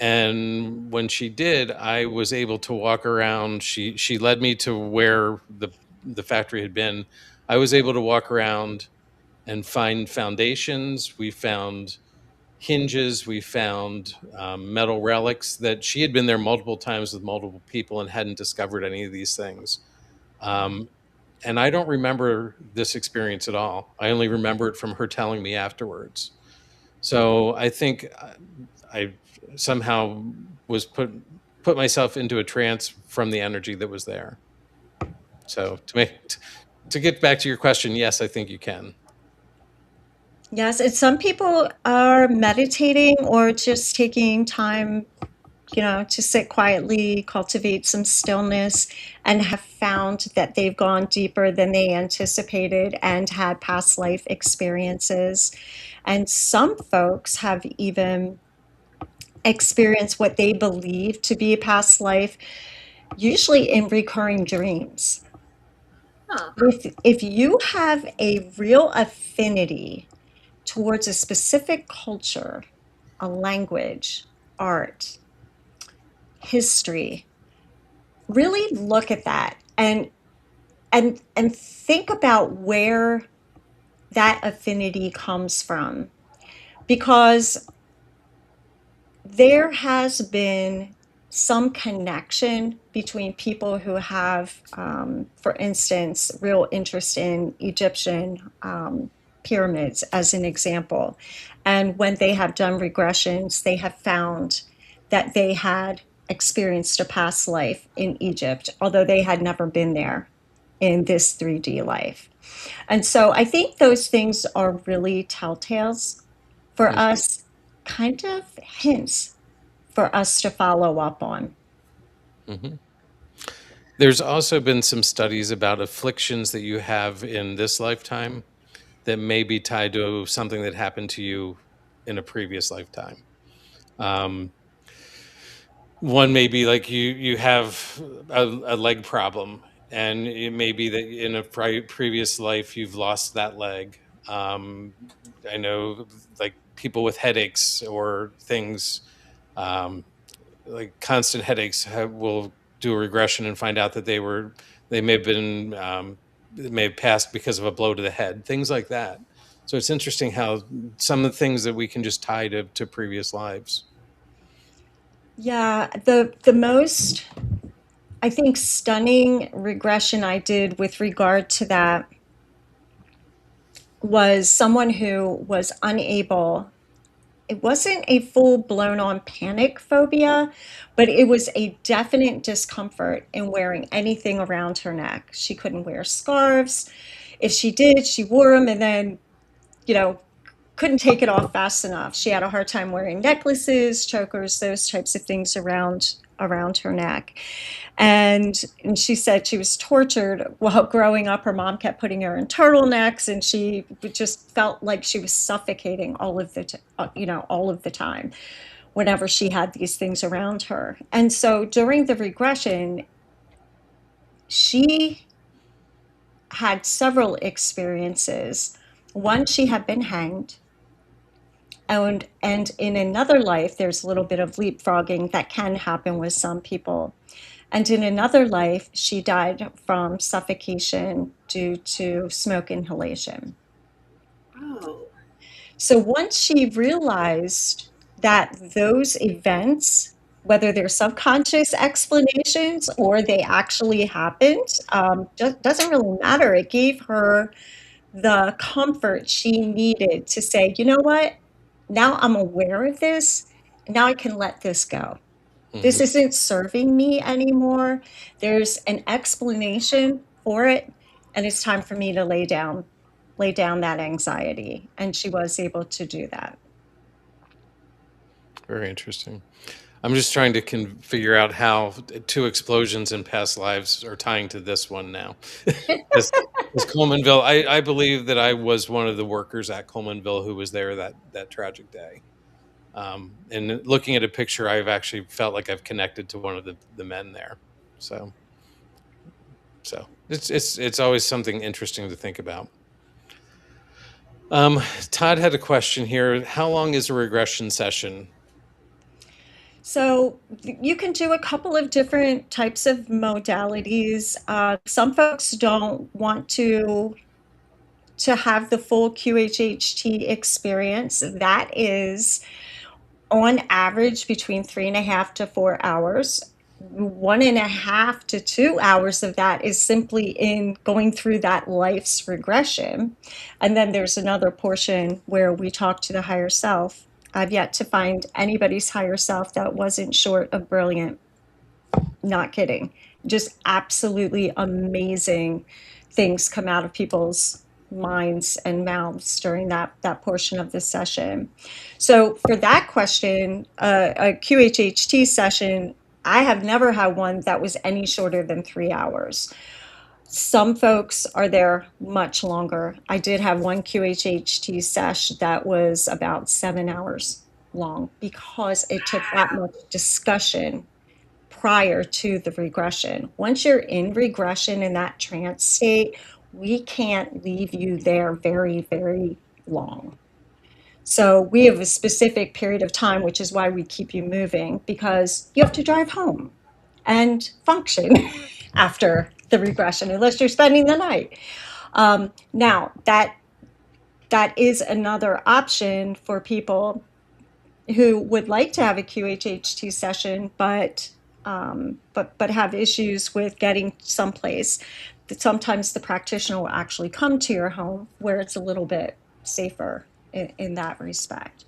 And when she did, I was able to walk around. She led me to where the factory had been. I was able to walk around and find foundations. We found hinges. We found metal relics that she had been there multiple times with multiple people and hadn't discovered any of these things. And I don't remember this experience at all. I only remember it from her telling me afterwards. So I think I somehow was put myself into a trance from the energy that was there. So to get back to your question, yes, I think you can. Yes, and some people are meditating or just taking time, you know, to sit quietly, cultivate some stillness, and have found that they've gone deeper than they anticipated and had past life experiences. And some folks have even experienced what they believe to be a past life, usually in recurring dreams. If you have a real affinity towards a specific culture, a language, art, history, really look at that and think about where that affinity comes from, because there has been some connection between people who have, for instance, real interest in Egyptian pyramids, as an example. And when they have done regressions, they have found that they had experienced a past life in Egypt, although they had never been there in this 3D life. And so I think those things are really telltales for us, kind of hints for us to follow up on. Mm-hmm. There's also been some studies about afflictions that you have in this lifetime that may be tied to something that happened to you in a previous lifetime. One may be like you have a leg problem, and it may be that in a previous life you've lost that leg. I know, like, people with headaches or things, um, like constant headaches, will do a regression and find out that they may have been they may have passed because of a blow to the head, things like that. So it's interesting how some of the things that we can just tie to previous lives. Yeah, the most, I think, stunning regression I did with regard to that was someone who was unable, it wasn't a full blown on panic phobia, but it was a definite discomfort in wearing anything around her neck. She couldn't wear scarves. If she did, she wore them and then, you know, couldn't take it off fast enough. She had a hard time wearing necklaces, chokers, those types of things around her neck. And she said she was tortured while growing up. Her mom kept putting her in turtlenecks, and she just felt like she was suffocating all of all of the time whenever she had these things around her. And so during the regression, she had several experiences. One, she had been hanged. And in another life, there's a little bit of leapfrogging that can happen with some people. And in another life, she died from suffocation due to smoke inhalation. Oh. So once she realized that those events, whether they're subconscious explanations or they actually happened, just doesn't really matter. It gave her the comfort she needed to say, you know what? Now I'm aware of this. Now I can let this go. This Mm-hmm. isn't serving me anymore. There's an explanation for it, and it's time for me to lay down that anxiety. And she was able to do that. Very interesting. I'm just trying to figure out how two explosions in past lives are tying to this one now. This, this Colemanville, I believe that I was one of the workers at Colemanville who was there that tragic day. And looking at a picture, I've actually felt like I've connected to one of the men there. So it's always something interesting to think about. Todd had a question here. How long is a regression session? So you can do a couple of different types of modalities. Some folks don't want to have the full QHHT experience. That is on average between 3.5 to 4 hours. 1.5 to 2 hours of that is simply in going through that life's regression. And then there's another portion where we talk to the higher self. I've yet to find anybody's higher self that wasn't short of brilliant. Not kidding. Just absolutely amazing things come out of people's minds and mouths during that portion of the session. So for that question, a QHHT session, I have never had one that was any shorter than 3 hours. Some folks are there much longer. I did have one QHHT sesh that was about 7 hours long because it took that much discussion prior to the regression. Once you're in regression in that trance state, we can't leave you there very, very long. So we have a specific period of time, which is why we keep you moving, because you have to drive home. and function after the regression, unless you're spending the night. Now, that is another option for people who would like to have a QHHT session, but have issues with getting someplace. That sometimes the practitioner will actually come to your home, where it's a little bit safer in that respect.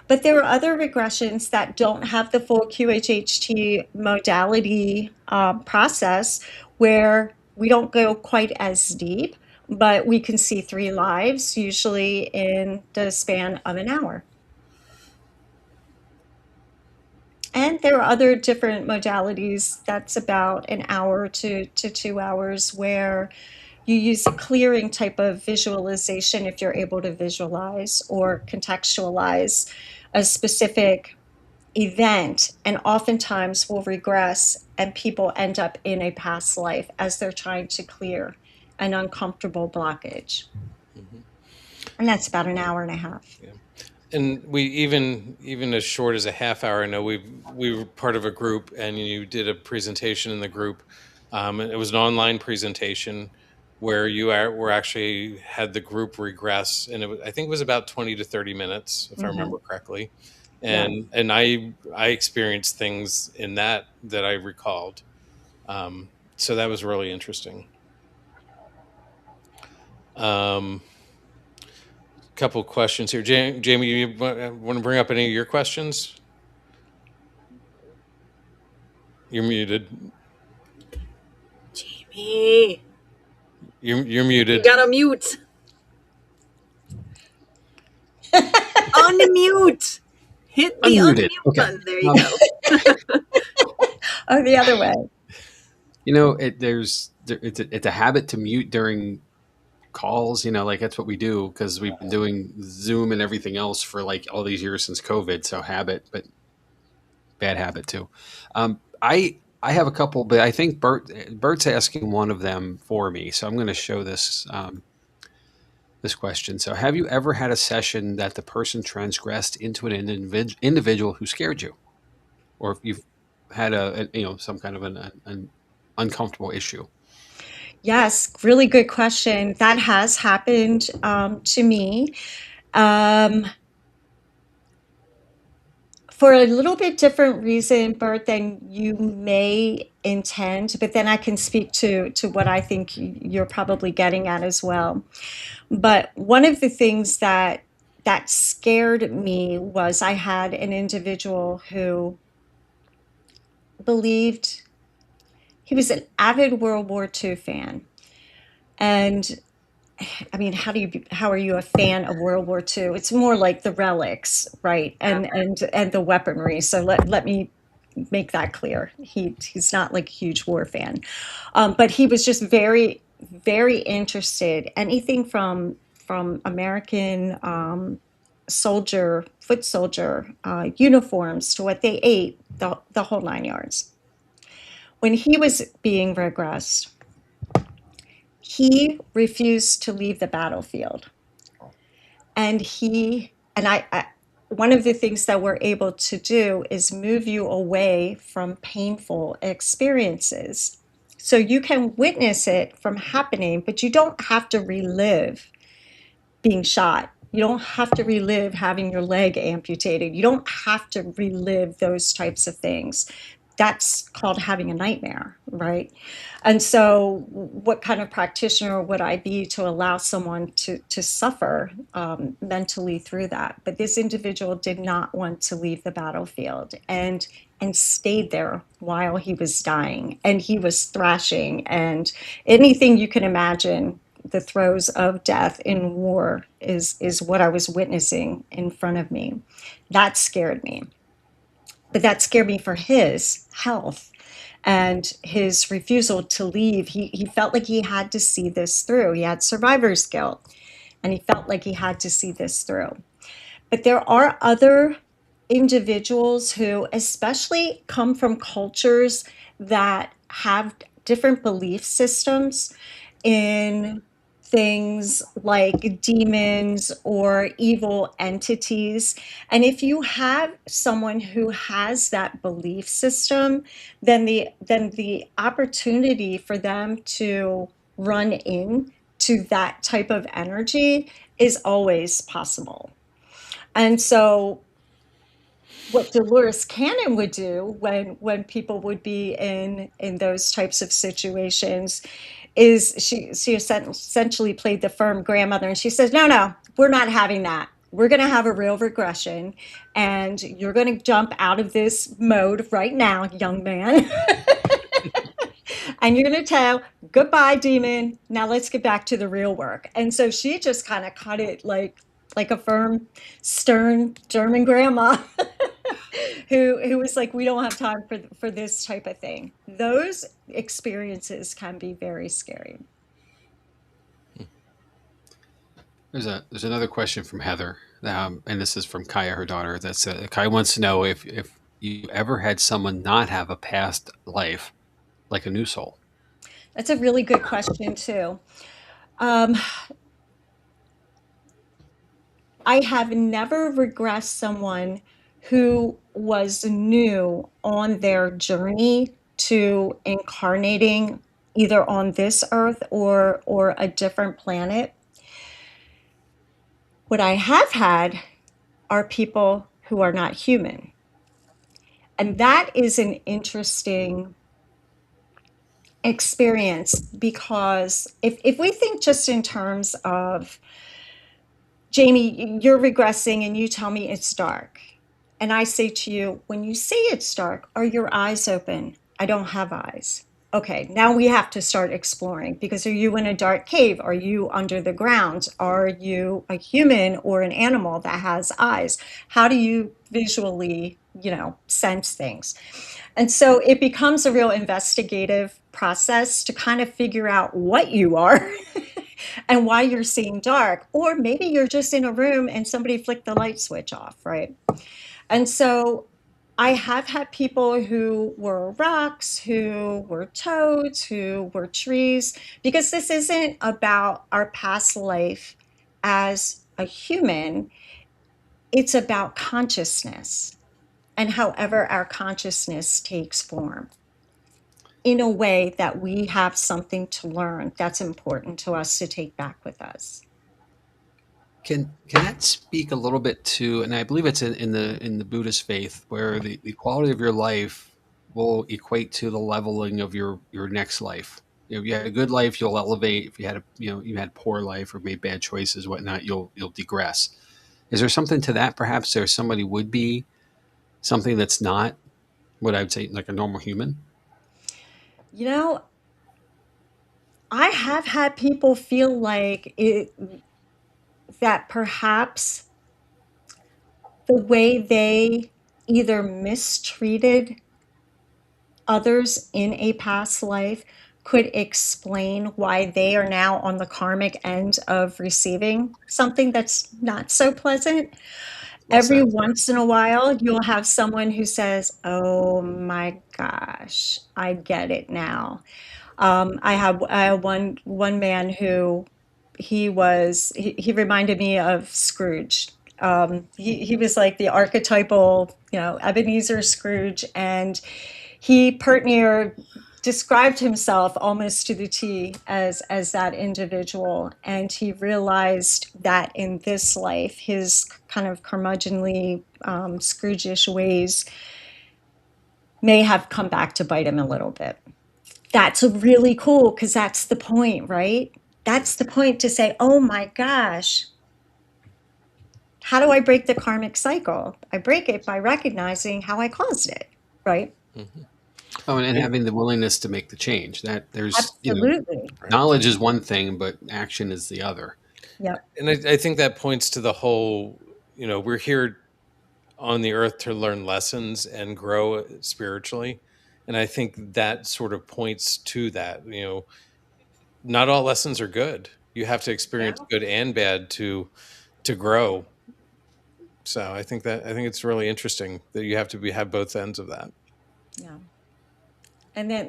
But there are other regressions that don't have the full QHHT modality process, where we don't go quite as deep, but we can see 3 lives, usually in the span of an hour. And there are other different modalities that's about an hour to 2 hours, where you use a clearing type of visualization if you're able to visualize or contextualize a specific event, and oftentimes will regress and people end up in a past life as they're trying to clear an uncomfortable blockage. Mm-hmm. And that's about an hour and a half. Yeah. And we even as short as a half hour. I know we were part of a group, and you did a presentation in the group. It was an online presentation where you were actually had the group regress, and I think it was about 20 to 30 minutes, if I remember correctly. And I experienced things in that I recalled. So that was really interesting. Couple questions here. Jamie, you want to bring up any of your questions? You're muted. Jamie. You're muted. You gotta mute. Unmute. Hit the unmute button. There you go. Oh, the other way. You know, it's a habit to mute during calls. You know, like that's what we do, because we've been doing Zoom and everything else for like all these years since COVID. So habit, but bad habit too. I have a couple, but I think Bert's asking one of them for me, so I'm going to show this this question. So, have you ever had a session that the person transgressed into an individual who scared you, or if you've had some kind of an uncomfortable issue? Yes, really good question. That has happened to me. For a little bit different reason, Bert, than you may intend, but then I can speak to what I think you're probably getting at as well. But one of the things that scared me was I had an individual who believed he was an avid World War II fan. And I mean, how are you a fan of World War II? It's more like the relics, right? And the weaponry. So let me make that clear. He's not like a huge war fan. But he was just very, very interested. Anything from American foot soldier uniforms to what they ate, the whole 9 yards. When he was being regressed, he refused to leave the battlefield. And one of the things that we're able to do is move you away from painful experiences. So you can witness it from happening, but you don't have to relive being shot. You don't have to relive having your leg amputated. You don't have to relive those types of things. That's called having a nightmare, right? And so what kind of practitioner would I be to allow someone to suffer mentally through that? But this individual did not want to leave the battlefield, and stayed there while he was dying, and he was thrashing, and anything you can imagine. The throes of death in war is what I was witnessing in front of me. That scared me. But that scared me for his health and his refusal to leave. He felt like he had to see this through. He had survivor's guilt, and he felt like he had to see this through. But there are other individuals who especially come from cultures that have different belief systems in things like demons or evil entities. And if you have someone who has that belief system, then the opportunity for them to run in to that type of energy is always possible. And so what Dolores Cannon would do when people would be in those types of situations is she essentially played the firm grandmother, and she says, no, we're not having that. We're going to have a real regression, and you're going to jump out of this mode right now, young man. And you're going to tell, goodbye, demon. Now let's get back to the real work. And so she just kind of cut it like a firm, stern German grandma who was like, we don't have time for this type of thing. Those experiences can be very scary. There's another question from Heather, and this is from Kaya, her daughter. That's Kaya wants to know if you ever had someone not have a past life, like a new soul. That's a really good question too. I have never regressed someone who was new on their journey to incarnating either on this earth or a different planet. What I have had are people who are not human. And that is an interesting experience because if we think just in terms of, Jamie, you're regressing and you tell me it's dark. And I say to you, when you say it's dark, are your eyes open? I don't have eyes. Okay, now we have to start exploring because are you in a dark cave? Are you under the ground? Are you a human or an animal that has eyes? How do you visually, sense things? And so it becomes a real investigative process to kind of figure out what you are and why you're seeing dark. Or maybe you're just in a room and somebody flicked the light switch off, right? And so I have had people who were rocks, who were toads, who were trees, because this isn't about our past life as a human. It's about consciousness and however our consciousness takes form in a way that we have something to learn that's important to us to take back with us. Can that speak a little bit to, and I believe it's in the Buddhist faith, where the quality of your life will equate to the leveling of your next life. If you had a good life, you'll elevate. If you had you had poor life or made bad choices, whatnot, you'll degress. Is there something to that? Perhaps there's somebody would be something that's not what I would say like a normal human. I have had people feel like that perhaps the way they either mistreated others in a past life could explain why they are now on the karmic end of receiving something that's not so pleasant. Every once in a while, you'll have someone who says, "Oh my gosh, I get it now." I have one man who he reminded me of Scrooge. He was like the archetypal, Ebenezer Scrooge, and he Pertnier described himself almost to the T as that individual, and he realized that in this life, his kind of curmudgeonly, Scrooge-ish ways may have come back to bite him a little bit. That's really cool because that's the point, right? That's the point, to say, oh my gosh, how do I break the karmic cycle? I break it by recognizing how I caused it, right? Mm-hmm. Oh, and having the willingness to make the change. That there's absolutely knowledge is one thing, but action is the other. Yeah. And I think that points to the whole, we're here on the earth to learn lessons and grow spiritually. And I think that sort of points to that, not all lessons are good. You have to experience good and bad to grow. So I think it's really interesting that you have to have both ends of that. Yeah. And then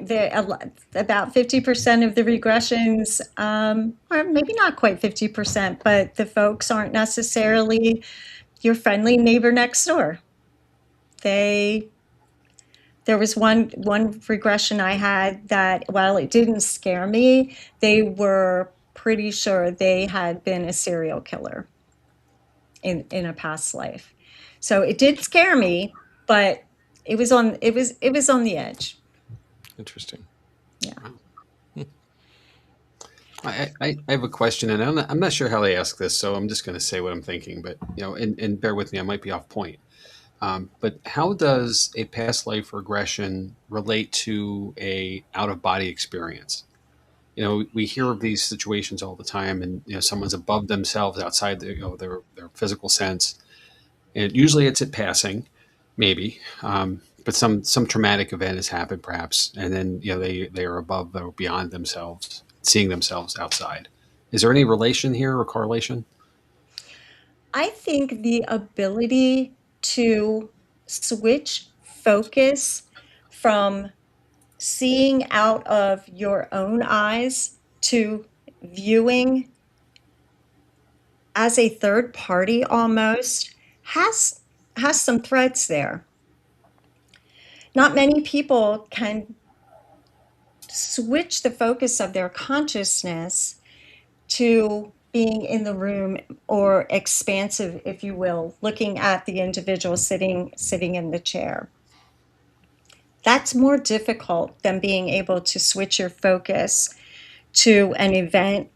about 50% of the regressions, or maybe not quite 50%, but the folks aren't necessarily your friendly neighbor next door. There was one regression I had that, while it didn't scare me, they were pretty sure they had been a serial killer in a past life. So it did scare me, but it was on the edge. Interesting. Yeah. Wow. I have a question, and I'm not sure how they ask this, so I'm just going to say what I'm thinking. But and bear with me, I might be off point. But how does a past life regression relate to a out of body experience? We hear of these situations all the time, and someone's above themselves outside their physical sense, and usually it's at passing, maybe, but some traumatic event has happened perhaps, and then they are above or beyond themselves, seeing themselves outside. Is there any relation here or correlation? I think the ability to switch focus from seeing out of your own eyes to viewing as a third party almost has some threads there. Not many people can switch the focus of their consciousness to being in the room, or expansive, if you will, looking at the individual sitting in the chair. That's more difficult than being able to switch your focus to an event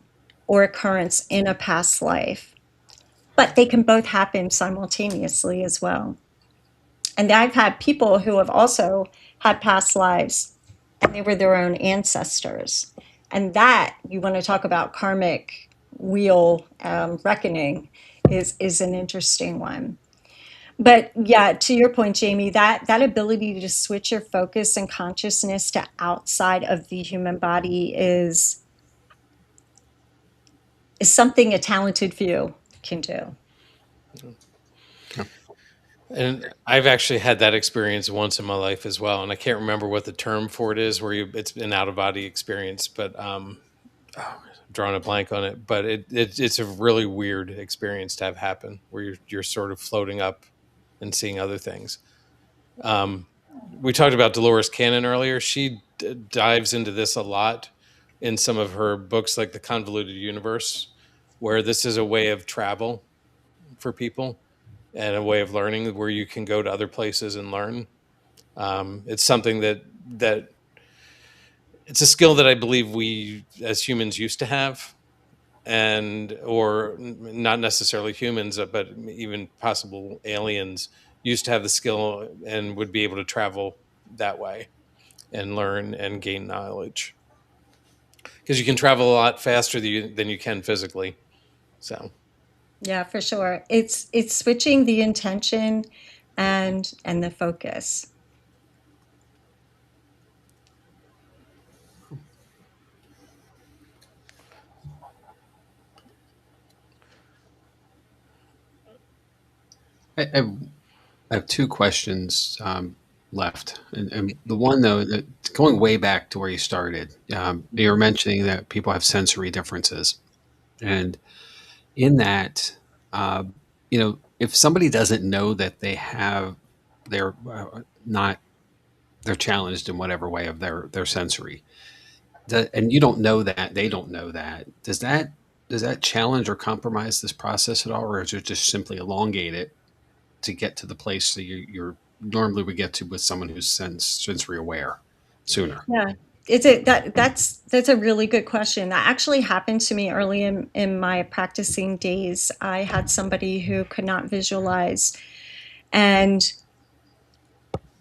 or occurrence in a past life. But they can both happen simultaneously as well. And I've had people who have also had past lives and they were their own ancestors. And that, you want to talk about karmic wheel reckoning, is an interesting one. But yeah, to your point, Jamie, that ability to switch your focus and consciousness to outside of the human body is something a talented few can do. And I've actually had that experience once in my life as well, and I can't remember what the term for it is, where it's an out of body experience, but drawing a blank on it. But it's a really weird experience to have happen, where you're sort of floating up and seeing other things. We talked about Dolores Cannon earlier. She dives into this a lot in some of her books, like The Convoluted Universe, where this is a way of travel for people and a way of learning, where you can go to other places and learn. It's something that it's a skill that I believe we as humans used to have, and or not necessarily humans, but even possible aliens used to have the skill and would be able to travel that way and learn and gain knowledge, because you can travel a lot faster than you can physically. So Yeah, for sure. It's switching the intention and the focus. I have two questions left, and the one though, that going way back to where you started, you were mentioning that people have sensory differences, and in that, uh, if somebody doesn't know that they're not they're challenged in whatever way of their sensory, and you don't know that, they don't know that, does that challenge or compromise this process at all, or is it just simply elongate it to get to the place that you're normally would get to with someone who's sensory aware sooner? Yeah. That's a really good question. That actually happened to me early in my practicing days. I had somebody who could not visualize, and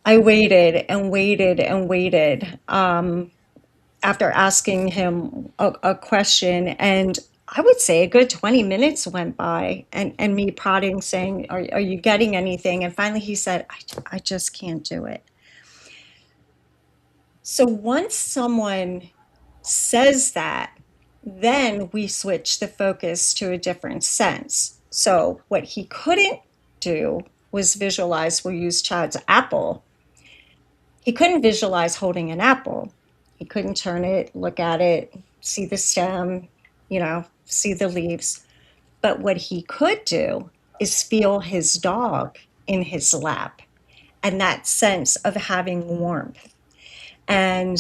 I waited and waited and waited, after asking him a question, and I would say a good 20 minutes went by, and me prodding, saying, are you getting anything? And finally he said, I just can't do it. So once someone says that, then we switch the focus to a different sense. So what he couldn't do was visualize. We'll use Chad's apple. He couldn't visualize holding an apple. He couldn't turn it, look at it, see the stem, see the leaves. But what he could do is feel his dog in his lap and that sense of having warmth. And,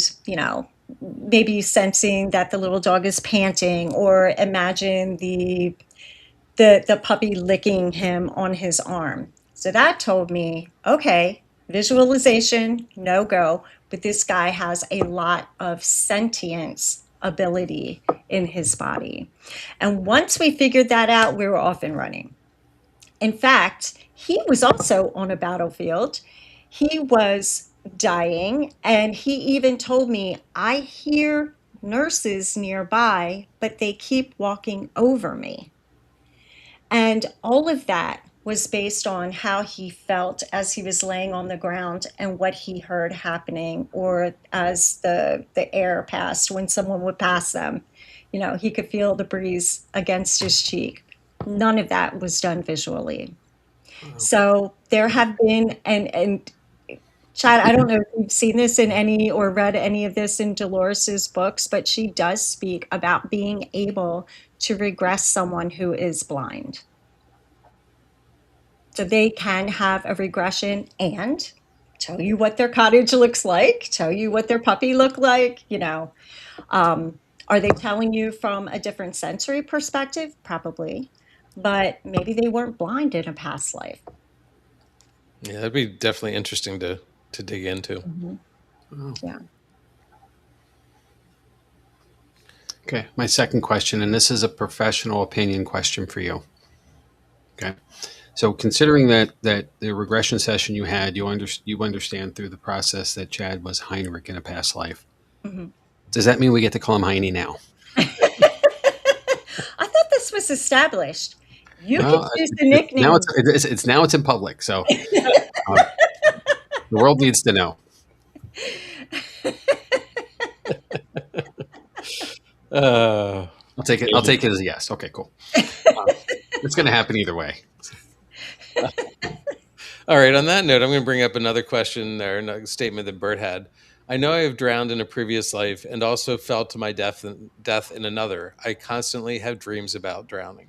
maybe sensing that the little dog is panting, or imagine the puppy licking him on his arm. So that told me, okay, visualization, no go, but this guy has a lot of sentience ability in his body. And once we figured that out, we were off and running. In fact, he was also on a battlefield. He was dying, and he even told me, I hear nurses nearby, but they keep walking over me. And all of that was based on how he felt as he was laying on the ground and what he heard happening, or as the air passed when someone would pass them. He could feel the breeze against his cheek. None of that was done visually. So there have been, and Chad, I don't know if you've seen this in any or read any of this in Dolores's books, but she does speak about being able to regress someone who is blind. So they can have a regression and tell you what their cottage looks like, tell you what their puppy looked like, Are they telling you from a different sensory perspective? Probably. But maybe they weren't blind in a past life. Yeah, that'd be definitely interesting to dig into. Mm-hmm. Oh. Yeah. Okay, my second question, and this is a professional opinion question for you. Okay, so considering that the regression session you had, you understand through the process that Chad was Heinrich in a past life. Mm-hmm. Does that mean we get to call him Heine now? I thought this was established. You can choose the nickname. Now it's in public, so the world needs to know. I'll take it. I'll take it as a yes. Okay, cool. It's going to happen either way. All right. On that note, I'm going to bring up another question there, a statement that Bert had. I know I have drowned in a previous life and also fell to my death in another. I constantly have dreams about drowning.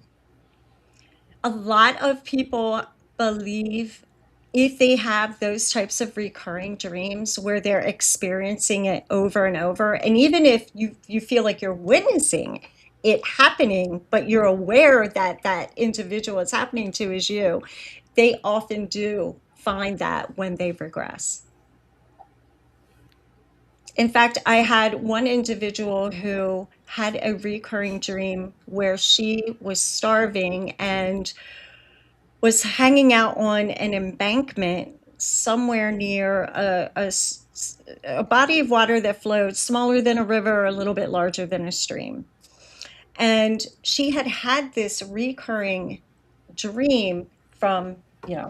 A lot of people believe if they have those types of recurring dreams where they're experiencing it over and over, and even if you feel like you're witnessing it happening, but you're aware that that individual it's happening to is you, they often do find that when they regress. In fact, I had one individual who had a recurring dream where she was starving and was hanging out on an embankment somewhere near a body of water that flowed smaller than a river, a little bit larger than a stream. And she had this recurring dream from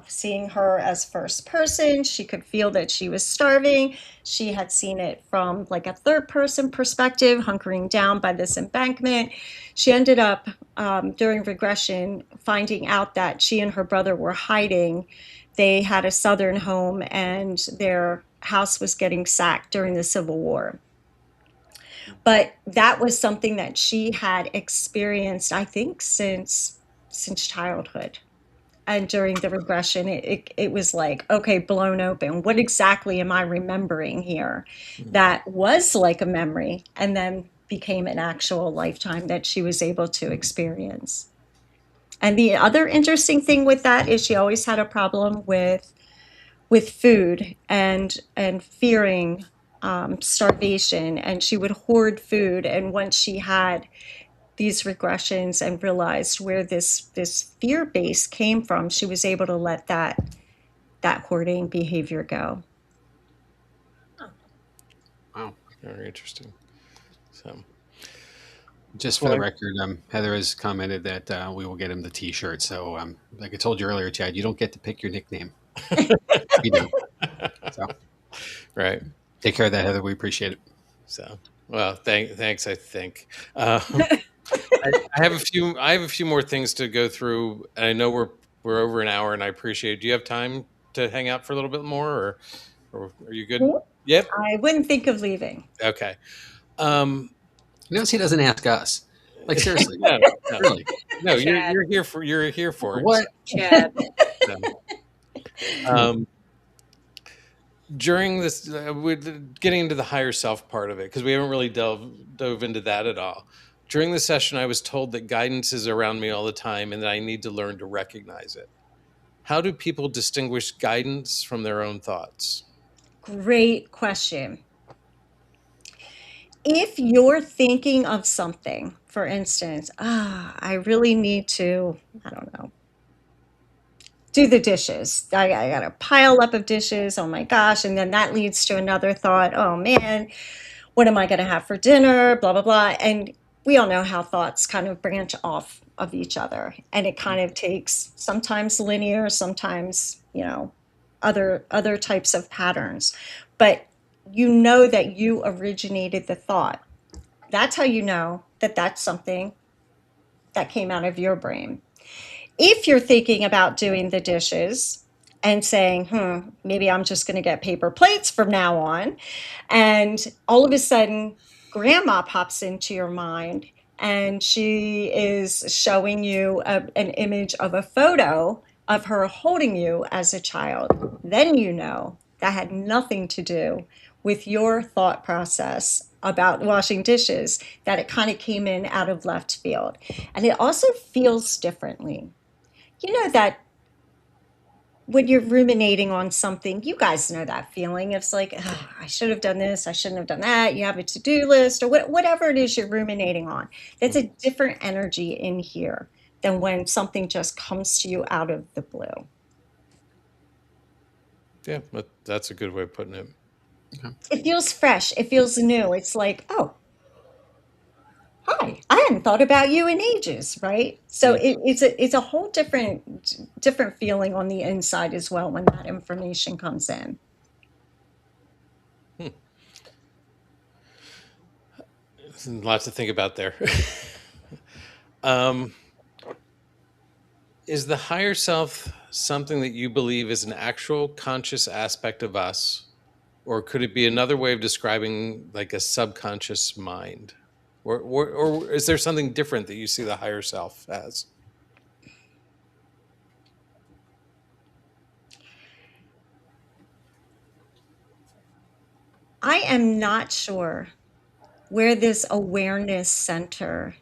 seeing her as first person. She could feel that she was starving. She had seen it from like a third person perspective, hunkering down by this embankment. She ended up during regression finding out that she and her brother were hiding. They had a southern home and their house was getting sacked during the Civil War. But that was something that she had experienced, I think, since childhood. And during the regression, it was like, okay, blown open. What exactly am I remembering here? That was like a memory and then became an actual lifetime that she was able to experience. And the other interesting thing with that is she always had a problem with food and fearing starvation, and she would hoard food. And once she had these regressions and realized where this fear base came from, she was able to let that hoarding behavior go. Wow, very interesting. So, just for the record, Heather has commented that we will get him the T-shirt. So, like I told you earlier, Chad, you don't get to pick your nickname. You do. So, right. Take care of that, Heather. We appreciate it. So, well, thanks. I think. I have a few more things to go through, and I know we're over an hour, and I appreciate it. Do you have time to hang out for a little bit more, or are you good? Yep. I wouldn't think of leaving. Okay. Notice he doesn't ask us. Like seriously, No, really. no. Chad. You're here for it. What? Chad. So, during this, with getting into the higher self part of it, because we haven't really dove into that at all. During the session, I was told that guidance is around me all the time and that I need to learn to recognize it. How do people distinguish guidance from their own thoughts? Great question. If you're thinking of something, for instance, I really need to, I don't know, do the dishes. I got a pile up of dishes. Oh my gosh. And then that leads to another thought. Oh man, what am I going to have for dinner? Blah, blah, blah. And we all know how thoughts kind of branch off of each other. And it kind of takes sometimes linear, sometimes, other types of patterns. But you know that you originated the thought. That's how you know that that's something that came out of your brain. If you're thinking about doing the dishes and saying, maybe I'm just going to get paper plates from now on, and all of a sudden, grandma pops into your mind and she is showing you an image of a photo of her holding you as a child, then you know that had nothing to do with your thought process about washing dishes, that it kind of came in out of left field. And it also feels differently. You know that when you're ruminating on something, you guys know that feeling. It's like, "Ugh, I should have done this, I shouldn't have done that." You have a to-do list or whatever it is you're ruminating on. There's a different energy in here than when something just comes to you out of the blue. Yeah, that's a good way of putting it. It feels fresh. It feels new. It's like, oh, hi, I hadn't thought about you in ages, right? So it's a whole different feeling on the inside as well when that information comes in. Lots to think about there. Is the higher self something that you believe is an actual conscious aspect of us, or could it be another way of describing like a subconscious mind? Or is there something different that you see the higher self as? I am not sure where this awareness center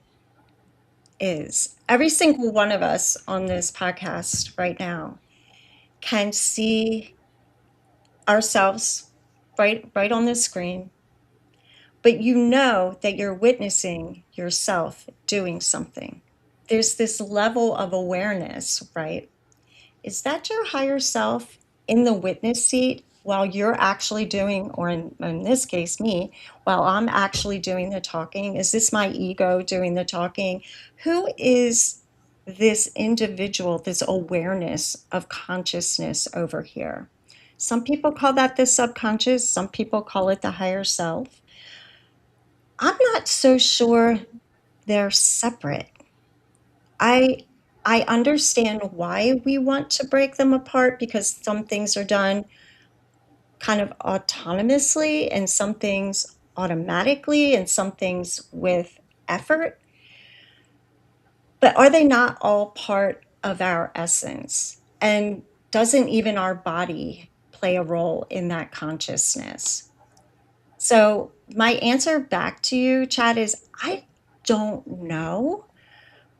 is. Every single one of us on this podcast right now can see ourselves right on the screen, but you know that you're witnessing yourself doing something. There's this level of awareness, right? Is that your higher self in the witness seat while you're actually doing, or in this case, me, while I'm actually doing the talking? Is this my ego doing the talking? Who is this individual, this awareness of consciousness over here? Some people call that the subconscious, some people call it the higher self. I'm not so sure they're separate. I I understand why we want to break them apart because some things are done kind of autonomously and some things automatically and some things with effort. But are they not all part of our essence? And doesn't even our body play a role in that consciousness? So my answer back to you, Chad, is I don't know.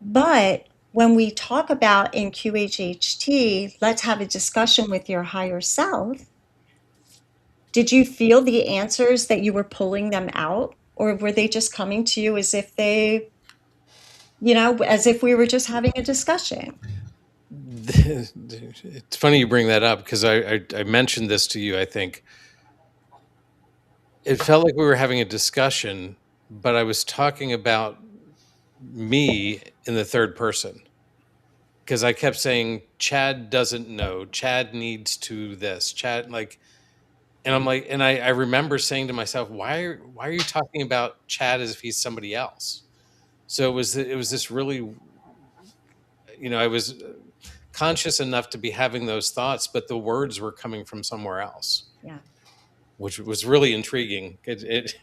But when we talk about in QHHT, let's have a discussion with your higher self. Did you feel the answers that you were pulling them out? Or were they just coming to you as if as if we were just having a discussion? It's funny you bring that up because I mentioned this to you, I think. It felt like we were having a discussion, but I was talking about me in the third person because I kept saying Chad doesn't know, Chad needs to this, Chad and I'm like, and I remember saying to myself, why are you talking about Chad as if he's somebody else? So it was this really, I was conscious enough to be having those thoughts, but the words were coming from somewhere else. Yeah. which was really intriguing. It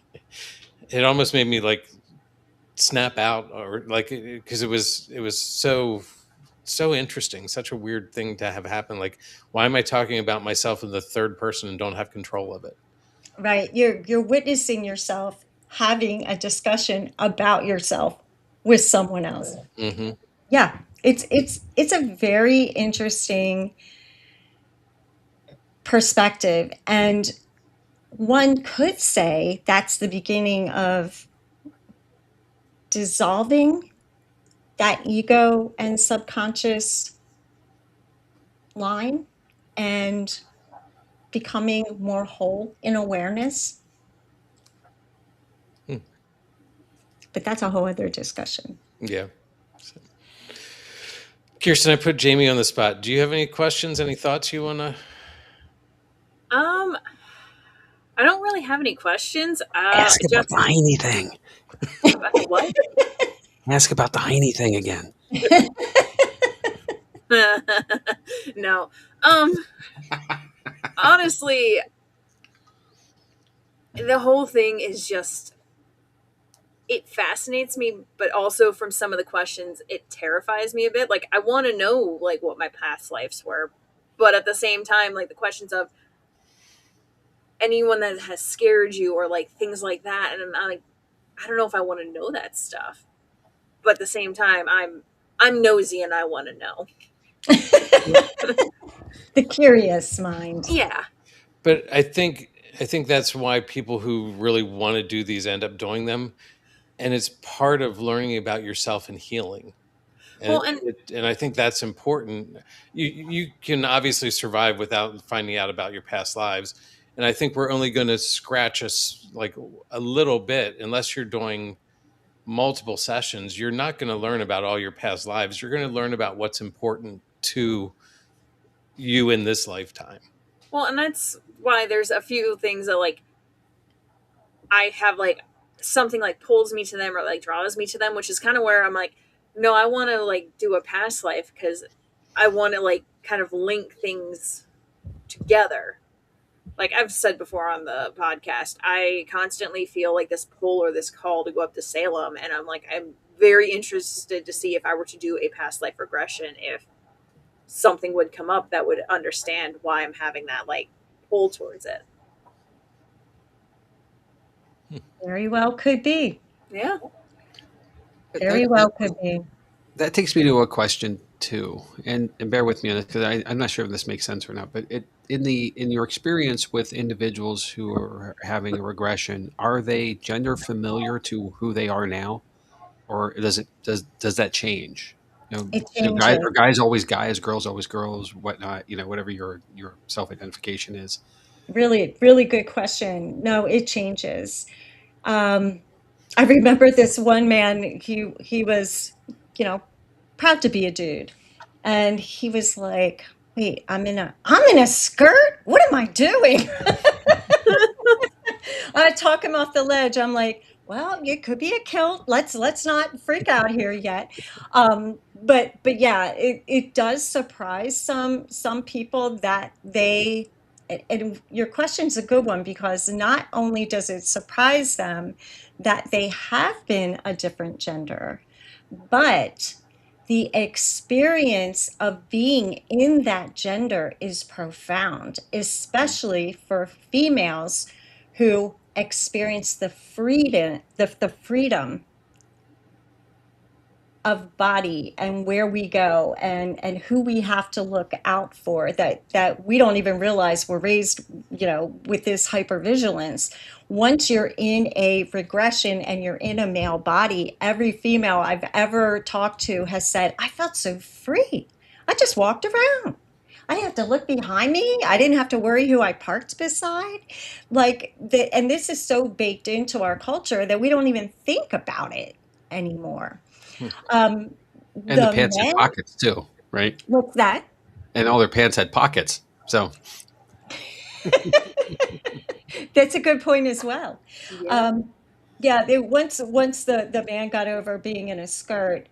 almost made me like snap out, or like, because it was so interesting, such a weird thing to have happen. Like, why am I talking about myself in the third person and don't have control of it? Right. You're witnessing yourself having a discussion about yourself with someone else. Mm-hmm. Yeah. It's a very interesting perspective. And one could say that's the beginning of dissolving that ego and subconscious line and becoming more whole in awareness. Hmm. But that's a whole other discussion. Yeah. So, Kirstin, I put Jamie on the spot. Do you have any questions, any thoughts you want to? I don't really have any questions. Ask about the hiney thing. About the what? Ask about the hiney thing again. No. Honestly, the whole thing is just, it fascinates me, but also from some of the questions, it terrifies me a bit. Like, I want to know, like, what my past lives were, but at the same time, like, the questions of anyone that has scared you or like things like that, and I'm like, I don't know if I want to know that stuff, but at the same time, I'm nosy and I want to know. The curious mind. Yeah. But I think that's why people who really want to do these end up doing them, and it's part of learning about yourself and healing. And, Well, and I think that's important. You can obviously survive without finding out about your past lives, and I think we're only going to scratch us like a little bit unless you're doing multiple sessions. You're not going to learn about all your past lives. You're going to learn about what's important to you in this lifetime. well, and that's why there's a few things that like I have like something like pulls me to them or like draws me to them, which is kind of where I'm like, no, I want to like do a past life because I want to like kind of link things together. Like I've said before on the podcast, I constantly feel like this pull or this call to go up to Salem, and I'm like, I'm very interested to see if I were to do a past life regression, if something would come up that would understand why I'm having that like pull towards it. Very well could be. Yeah. Very well could be. That takes me to a question too, and bear with me on this because I'm not sure if this makes sense or not. But in your experience with individuals who are having a regression, are they gender familiar to who they are now, or does that change? It Guys changes. are guys always guys, girls always girls, whatnot. Whatever your self identification is. Really, really good question. No, it changes. I remember this one man, he was, proud to be a dude. And he was like, wait, I'm in a skirt? What am I doing? I talk him off the ledge. I'm like, well, it could be a kilt. Let's not freak out here yet. But yeah, it does surprise some people that they, and your question's a good one because not only does it surprise them that they have been a different gender, but the experience of being in that gender is profound, especially for females who experience the freedom of body and where we go and who we have to look out for, that we don't even realize we're raised, with this hypervigilance. Once you're in a regression and you're in a male body, every female I've ever talked to has said, I felt so free. I just walked around. I didn't have to look behind me. I didn't have to worry who I parked beside. And this is so baked into our culture that we don't even think about it anymore. And the pants had pockets too, right? What's that? And all their pants had pockets. So that's a good point as well. Yeah. Once the man got over being in a skirt,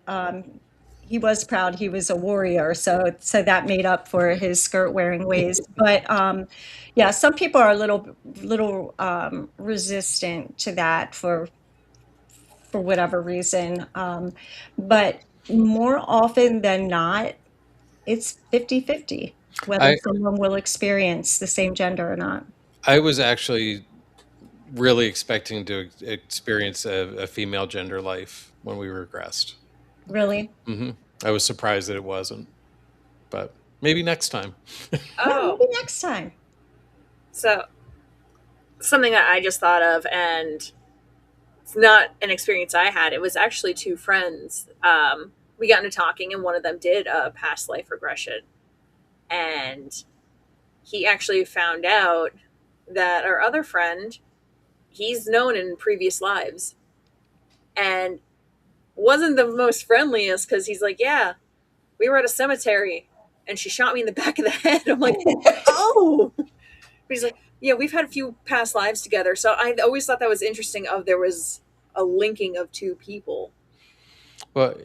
he was proud he was a warrior, so that made up for his skirt wearing ways. But yeah, some people are a little resistant to that for whatever reason. But more often than not, it's 50-50 whether someone will experience the same gender or not. I was actually really expecting to experience a female gender life when we regressed. Really? I was surprised that it wasn't, but maybe next time. Yeah, maybe next time. So, something that I just thought of, and it's not an experience I had. It was actually two friends. We got into talking, and one of them did a past life regression. And he actually found out that our other friend, he's known in previous lives. And wasn't the most friendliest because he's like, yeah, we were at a cemetery and she shot me in the back of the head. I'm like, oh. But he's like, yeah, we've had a few past lives together. So I always thought that was interesting there was a linking of two people. Well,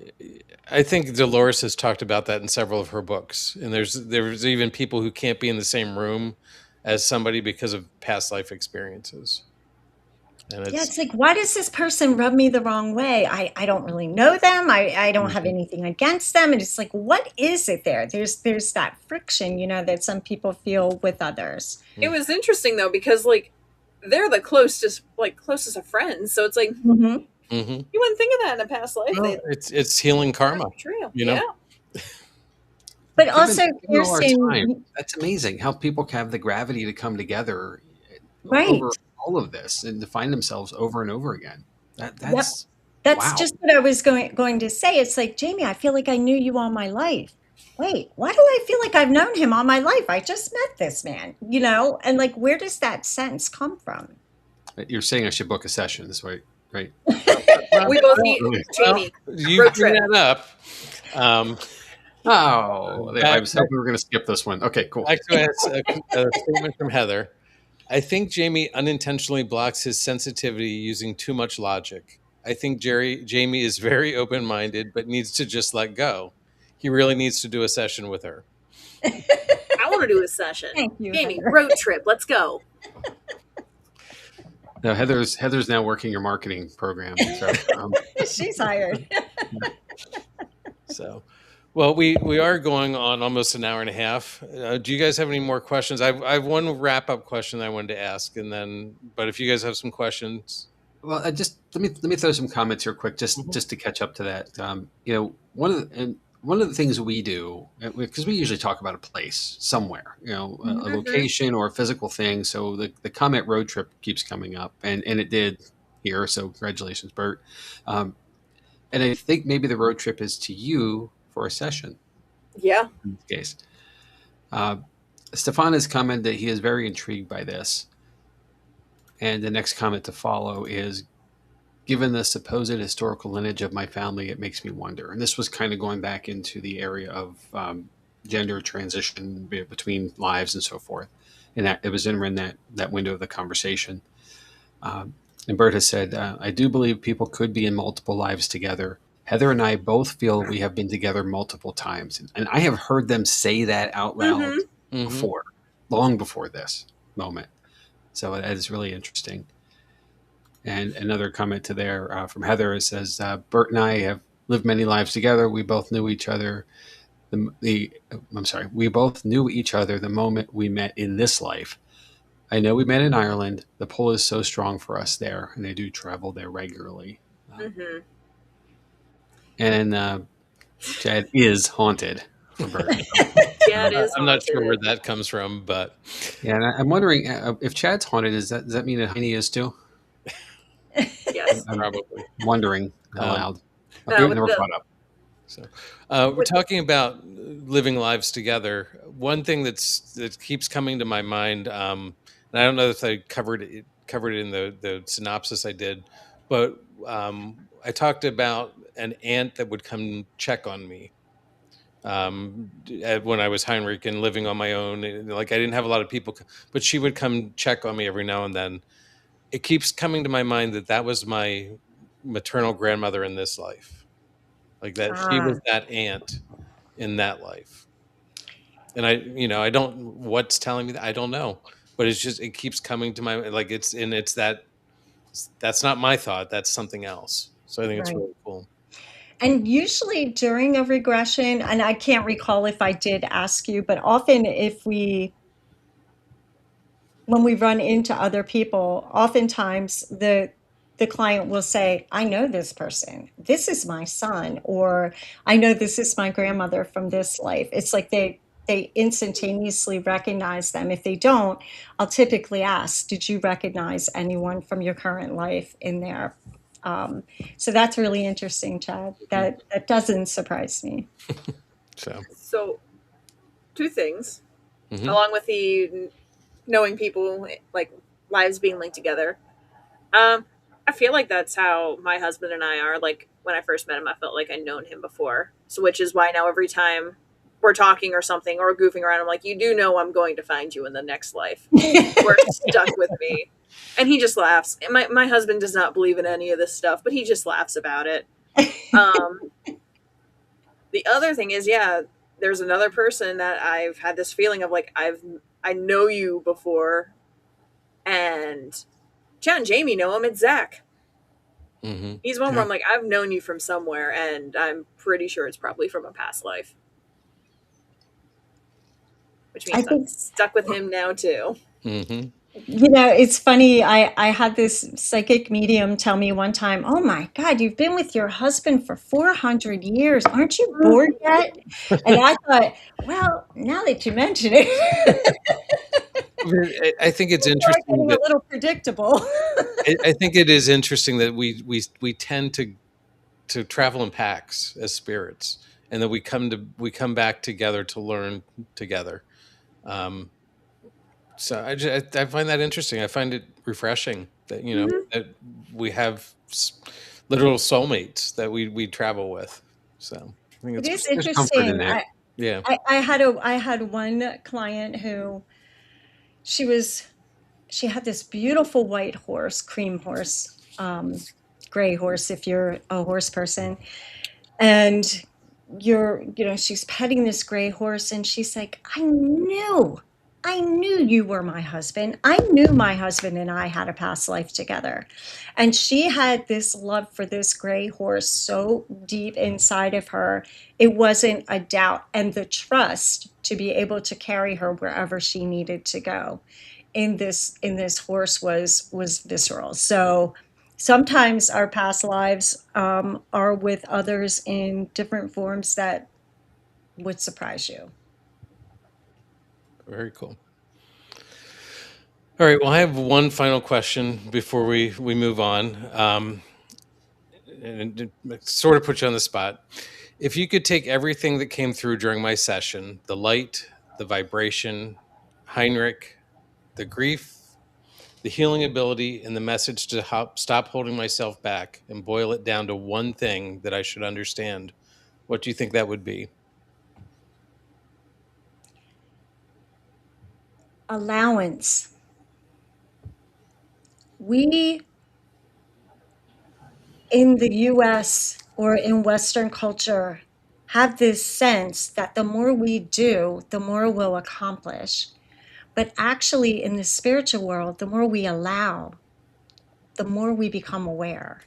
I think Dolores has talked about that in several of her books. And there's even people who can't be in the same room as somebody because of past life experiences. And it's like, why does this person rub me the wrong way? I don't really know them. I don't have anything against them. And it's like, what is it there? There's that friction, that some people feel with others. It was interesting though, because like they're the closest of friends. So it's like, you wouldn't think of that in a past life. Well, it's healing karma. True. Yeah. But also, Kirstin, that's amazing how people have the gravity to come together over all of this and to find themselves over and over again. That's wow. Just what I was going to say. It's like, Jamie, I feel like I knew you all my life. Wait, why do I feel like I've known him all my life? I just met this man, and like, where does that sense come from? You're saying I should book a session this way, right? We both need Jamie. You bring that up. I was hoping we were going to skip this one. Okay, cool. Actually, a statement from Heather. I think Jamie unintentionally blocks his sensitivity using too much logic. I think Jamie is very open-minded, but needs to just let go. He really needs to do a session with her. I want to do a session. Thank you, Jamie. Heather. Road trip. Let's go. Now Heather's now working your marketing program. So, she's hired. So, well, we are going on almost an hour and a half. Do you guys have any more questions? I have one wrap-up question I wanted to ask, but if you guys have some questions. Well, just let me throw some comments here quick, just to catch up to that. One of the things we do, because we usually talk about a place somewhere, a location or a physical thing. So the comment road trip keeps coming up, and it did here. So congratulations, Bert. And I think maybe the road trip is to you for a session. Yeah. In this case. Stefan has commented that he is very intrigued by this. And the next comment to follow is, given the supposed historical lineage of my family, it makes me wonder. And this was kind of going back into the area of gender transition between lives and so forth. And that it was in that window of the conversation. And Bert has said, I do believe people could be in multiple lives together. Heather and I both feel we have been together multiple times. And I have heard them say that out loud before, long before this moment. So that is really interesting. And another comment to there from Heather says, Bert and I have lived many lives together. We both knew each other. We both knew each other the moment we met in this life. I know we met in Ireland. The pull is so strong for us there, and I do travel there regularly. And Chad is haunted for Bert. Chad is. I'm not sure where that comes from, but yeah, and I'm wondering if Chad's haunted. Does that mean that Heine is too? Yes, I'm probably wondering out loud. Okay, never caught up. So we're talking about living lives together. One thing that keeps coming to my mind, and I don't know if I covered it in the synopsis I did, but I talked about an aunt that would come check on me when I was Heinrich and living on my own. Like I didn't have a lot of people, but she would come check on me every now and then. It keeps coming to my mind that was my maternal grandmother in this life. like that she was that aunt in that life. And I don't, what's telling me that, I don't know, but it's just, it keeps coming to my, like, it's that's not my thought. That's something else. So I think it's Right. really cool. And usually during a regression, and I can't recall if I did ask you, but often when we run into other people, oftentimes the client will say, I know this person. This is my son, or I know this is my grandmother from this life. It's like they instantaneously recognize them. If they don't, I'll typically ask, did you recognize anyone from your current life in there? So that's really interesting, Chad. That doesn't surprise me. So, two things, along with the knowing people, like lives being linked together. I feel like that's how my husband and I are. Like when I first met him, I felt like I'd known him before. So, which is why now every time we're talking or something or goofing around, I'm like, you do know I'm going to find you in the next life. We're stuck with me. And he just laughs. And my husband does not believe in any of this stuff, but he just laughs about it. The other thing is, yeah, there's another person that I've had this feeling of like I know you before, and Chad and Jamie know him. It's Zach. He's one where I'm like, I've known you from somewhere, and I'm pretty sure it's probably from a past life. Which means I'm stuck with him now too. It's funny. I had this psychic medium tell me one time, oh my God, you've been with your husband for 400 years. Aren't you bored yet? And I thought, well, now that you mention it, I think it's interesting. Getting a little predictable. I think it is interesting that we tend to travel in packs as spirits, and that we come back together to learn together. So I find that interesting. I find it refreshing that that we have literal soulmates that we travel with. So I think it is interesting. I had one client who she had this beautiful white horse, cream horse, gray horse if you're a horse person, and she's petting this gray horse, and she's like, I knew you were my husband. I knew my husband and I had a past life together. And she had this love for this gray horse so deep inside of her, it wasn't a doubt, and the trust to be able to carry her wherever she needed to go in this horse was visceral. So sometimes our past lives are with others in different forms that would surprise you. Very cool. All right. Well, I have one final question before we move on, and sort of put you on the spot. If you could take everything that came through during my session, the light, the vibration, Heinrich, the grief, the healing ability, and the message to stop holding myself back, and boil it down to one thing that I should understand, what do you think that would be? Allowance. We in the US or in Western culture have this sense that the more we do, the more we'll accomplish. But actually, in the spiritual world, the more we allow, the more we become aware.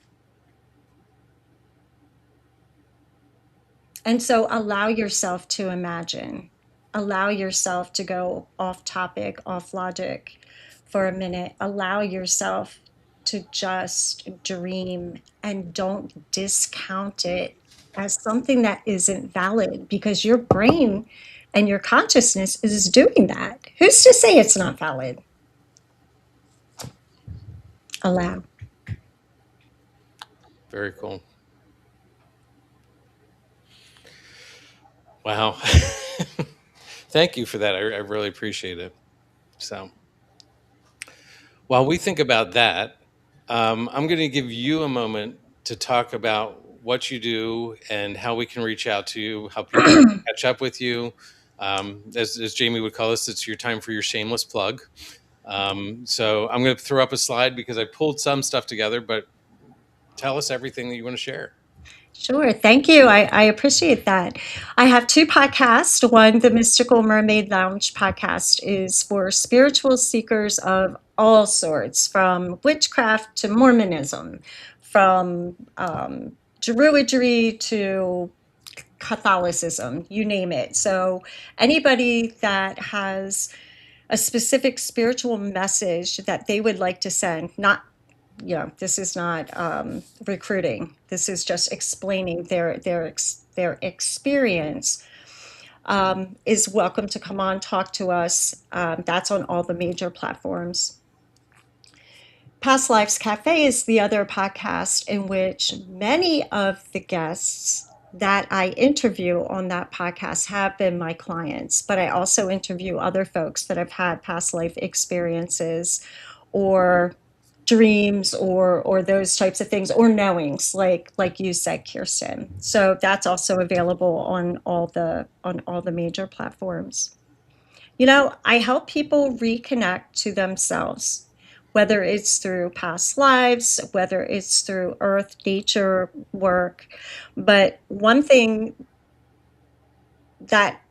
And so allow yourself to imagine, allow yourself to go off topic, off logic for a minute, allow yourself to just dream, and don't discount it as something that isn't valid, because your brain and your consciousness is doing that. Who's to say it's not valid? Allow. Very cool. Wow. Thank you for that. I really appreciate it. So while we think about that, I'm going to give you a moment to talk about what you do and how we can reach out to you, how people can catch up with you. As Jamie would call this, it's your time for your shameless plug. So I'm going to throw up a slide because I pulled some stuff together, but tell us everything that you want to share. Sure. Thank you. I appreciate that. I have two podcasts. One, the Mystical Mermaid Lounge podcast, is for spiritual seekers of all sorts, from witchcraft to Mormonism, from Druidry to Catholicism, you name it. So anybody that has a specific spiritual message that they would like to send, not, this is not recruiting. This is just explaining their experience. Is welcome to come on, talk to us. That's on all the major platforms. Past Lives Cafe is the other podcast in which many of the guests that I interview on that podcast have been my clients, but I also interview other folks that have had past life experiences or dreams or those types of things, or knowings, like you said, Kirstin. So that's also available on all the major platforms. I help people reconnect to themselves, whether it's through past lives, whether it's through earth, nature work. But one thing that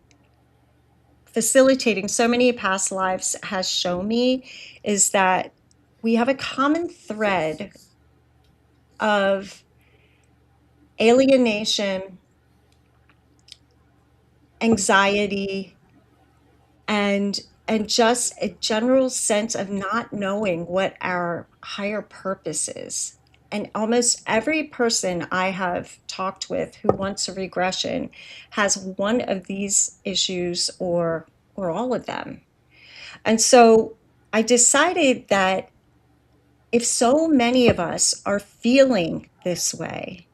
facilitating so many past lives has shown me is that we have a common thread of alienation, anxiety, and just a general sense of not knowing what our higher purpose is. And almost every person I have talked with who wants a regression has one of these issues or all of them. And so I decided that if so many of us are feeling this way,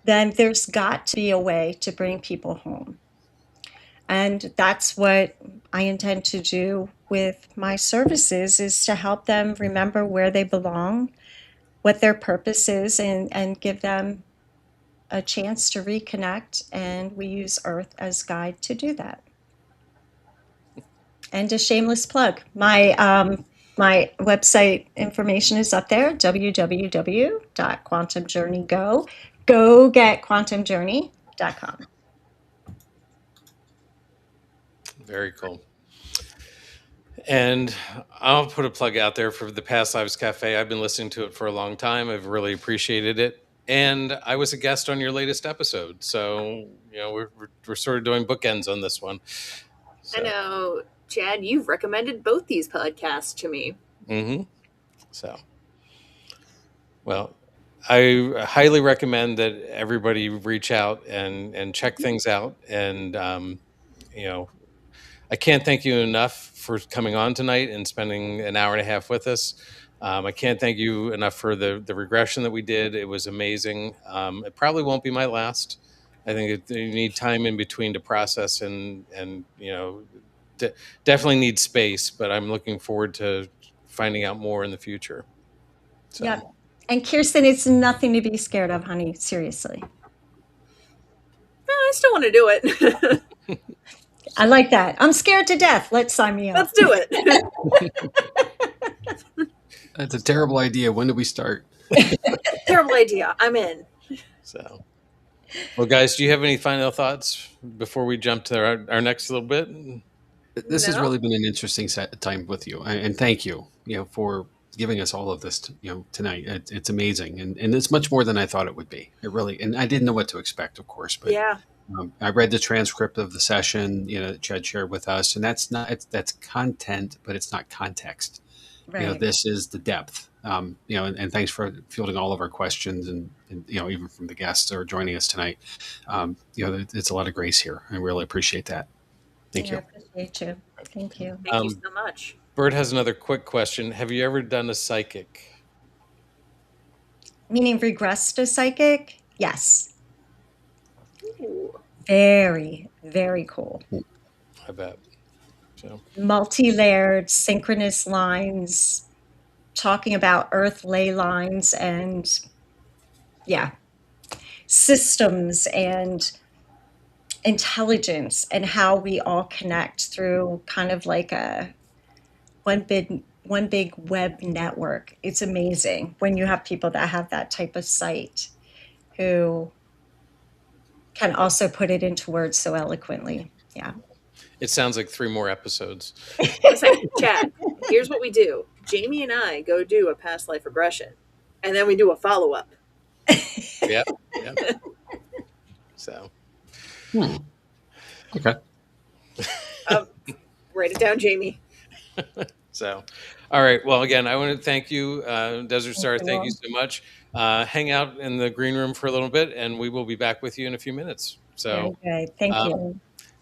then there's got to be a way to bring people home. And that's what I intend to do with my services, is to help them remember where they belong, what their purpose is, and give them a chance to reconnect. And we use Earth as guide to do that. And a shameless plug, my website information is up there, www.quantumjourneygo. Go get quantumjourney.com. Very cool. And I'll put a plug out there for the Past Lives Cafe. I've been listening to it for a long time. I've really appreciated it. And I was a guest on your latest episode. So, we're sort of doing bookends on this one. So. I know, Chad, you've recommended both these podcasts to me. Mm-hmm. So, well, I highly recommend that everybody reach out and check things out. And, I can't thank you enough for coming on tonight and spending an hour and a half with us. I can't thank you enough for the regression that we did. It was amazing. It probably won't be my last. I think you need time in between to process and definitely need space, but I'm looking forward to finding out more in the future. So. Yeah. And Kirstin, it's nothing to be scared of, honey. Seriously. I still want to do it. I like that. I'm scared to death. Let's sign me up. Let's do it. That's a terrible idea. When do we start? Terrible idea. I'm in. So, well, guys, do you have any final thoughts before we jump to our next little bit? This has really been an interesting time with you, and thank you, for giving us all of this, tonight. It's amazing, and it's much more than I thought it would be. It really, and I didn't know what to expect, of course, but yeah. I read the transcript of the session, that Chad shared with us, and that's content, but it's not context. Right. This is the depth. And thanks for fielding all of our questions, and even from the guests that are joining us tonight. It's a lot of grace here. I really appreciate that. Thank you. I appreciate you. Thank you. Thank you so much. Bert has another quick question. Have you ever done a psychic? Meaning regressed a psychic? Yes. Ooh. Very, very cool. I bet. So. Multi-layered synchronous lines, talking about earth ley lines and systems and intelligence, and how we all connect through kind of like one big web network. It's amazing when you have people that have that type of sight who can also put it into words so eloquently. Yeah. It sounds like 3 more episodes. Listen, Chad, here's what we do. Jamie and I go do a past life regression, and then we do a follow-up. Yep. So. Okay. Write it down, Jamie. So, all right. Well, again, I want to thank you, Desert Star. Thank you so much. Hang out in the green room for a little bit, and we will be back with you in a few minutes. So, Very good. Thank you.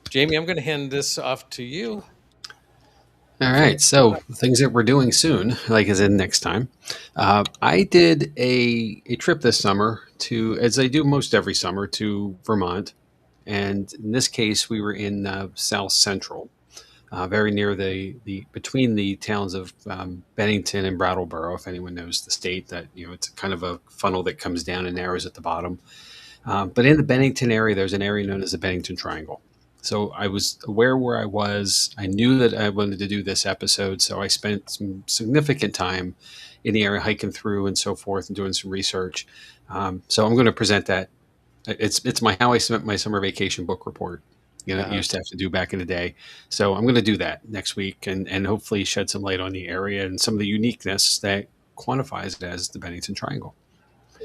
Jamie, I'm going to hand this off to you. All right. So things that we're doing soon, like as in next time, I did a trip this summer to, as I do most every summer, to Vermont, and in this case, we were in South Central, very near the between the towns of Bennington and Brattleboro. If anyone knows the state, that it's kind of a funnel that comes down and narrows at the bottom. But in the Bennington area, there's an area known as the Bennington Triangle. So I was aware where I was. I knew that I wanted to do this episode, so I spent some significant time in the area hiking through and so forth and doing some research. So I'm going to present that. It's my how I spent my summer vacation book report. I used to have to do back in the day. So I'm going to do that next week and hopefully shed some light on the area and some of the uniqueness that quantifies it as the Bennington Triangle.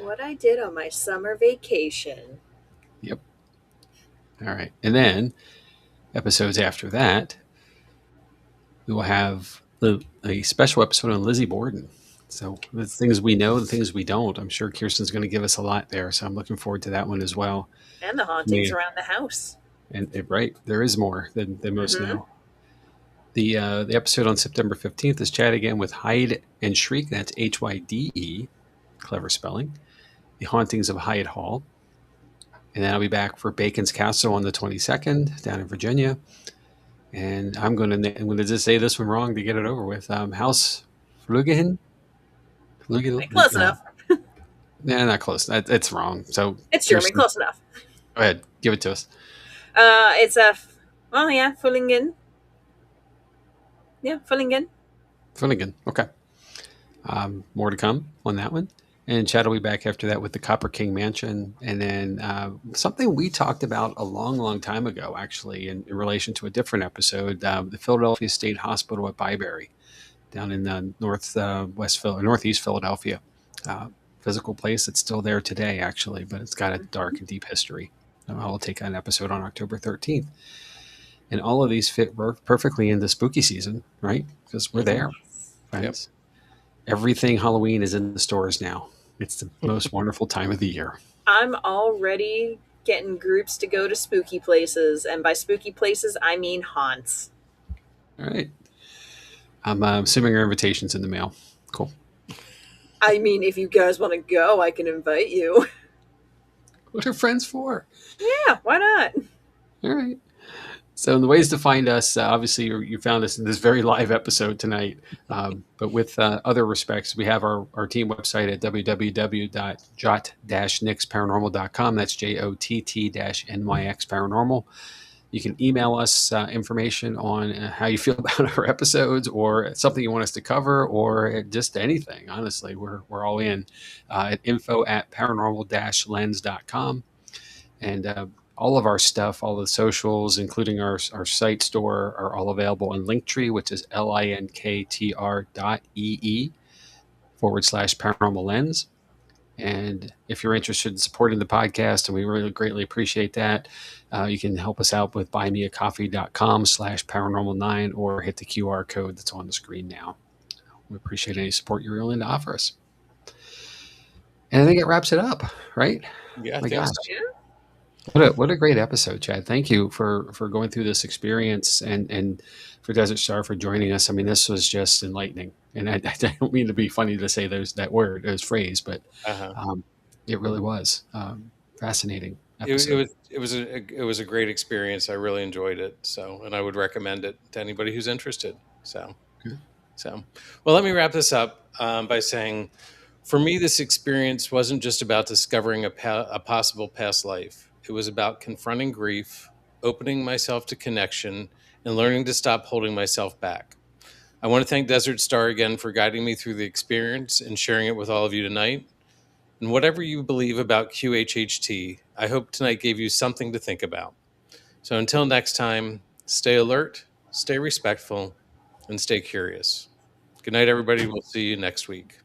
What I did on my summer vacation. Yep. All right. And then episodes after that, we will have a special episode on Lizzie Borden. So the things we know, the things we don't. I'm sure Kirstin's going to give us a lot there. So I'm looking forward to that one as well. And the hauntings around the house. And right, there is more than most know. The episode on September 15th is chat again with Hyde and Shriek. That's Hyde. Clever spelling. The Hauntings of Hyde Hall. And then I'll be back for Bacon's Castle on the 22nd down in Virginia. And I'm going to just say this one wrong to get it over with. House Flugehen? Close enough. Yeah, not close. It's wrong. So it's German. Close enough. Go ahead. Give it to us. It's Fullingen. Yeah, Fullingen. Fullingen. Okay. More to come on that one. And Chad will be back after that with the Copper King Mansion. And then something we talked about a long, long time ago, actually, in relation to a different episode, the Philadelphia State Hospital at Byberry down in northeast Philadelphia. Physical place that's still there today, actually, but it's got a dark and deep history. I'll take an episode on October 13th. And all of these fit perfectly into spooky season, right? Because we're there, friends. Yep. Everything Halloween is in the stores now. It's the most wonderful time of the year. I'm already getting groups to go to spooky places. And by spooky places, I mean haunts. All right. I'm assuming your invitation's in the mail. Cool. I mean, if you guys want to go, I can invite you. What are friends for? Yeah, why not? All right. So the ways to find us, obviously you found us in this very live episode tonight, but with other respects, we have our team website at www.jot-nixparanormal.com. That's JOTT-NYX Paranormal. You can email us information on how you feel about our episodes or something you want us to cover or just anything. Honestly, we're all in at info@paranormal-lens.com. And all of our stuff, all the socials, including our site store, are all available on Linktree, which is linktr.ee/paranormal lens. And if you're interested in supporting the podcast, and we really greatly appreciate that, you can help us out with buymeacoffee.com/paranormal9 or hit the QR code that's on the screen now. We appreciate any support you're willing to offer us. And I think it wraps it up, right? Yeah, my gosh. Yeah. What a great episode, Chad. Thank you for going through this experience and for Desert Star for joining us. I mean, this was just enlightening. And I don't mean to be funny to say those phrase, but it really was fascinating episode. It was a great experience. I really enjoyed it. So, and I would recommend it to anybody who's interested. So, well, let me wrap this up by saying, for me, this experience wasn't just about discovering a possible past life. It was about confronting grief, opening myself to connection, and learning to stop holding myself back. I want to thank Desert Star again for guiding me through the experience and sharing it with all of you tonight. And whatever you believe about QHHT, I hope tonight gave you something to think about. So until next time, stay alert, stay respectful, and stay curious. Good night, everybody. We'll see you next week.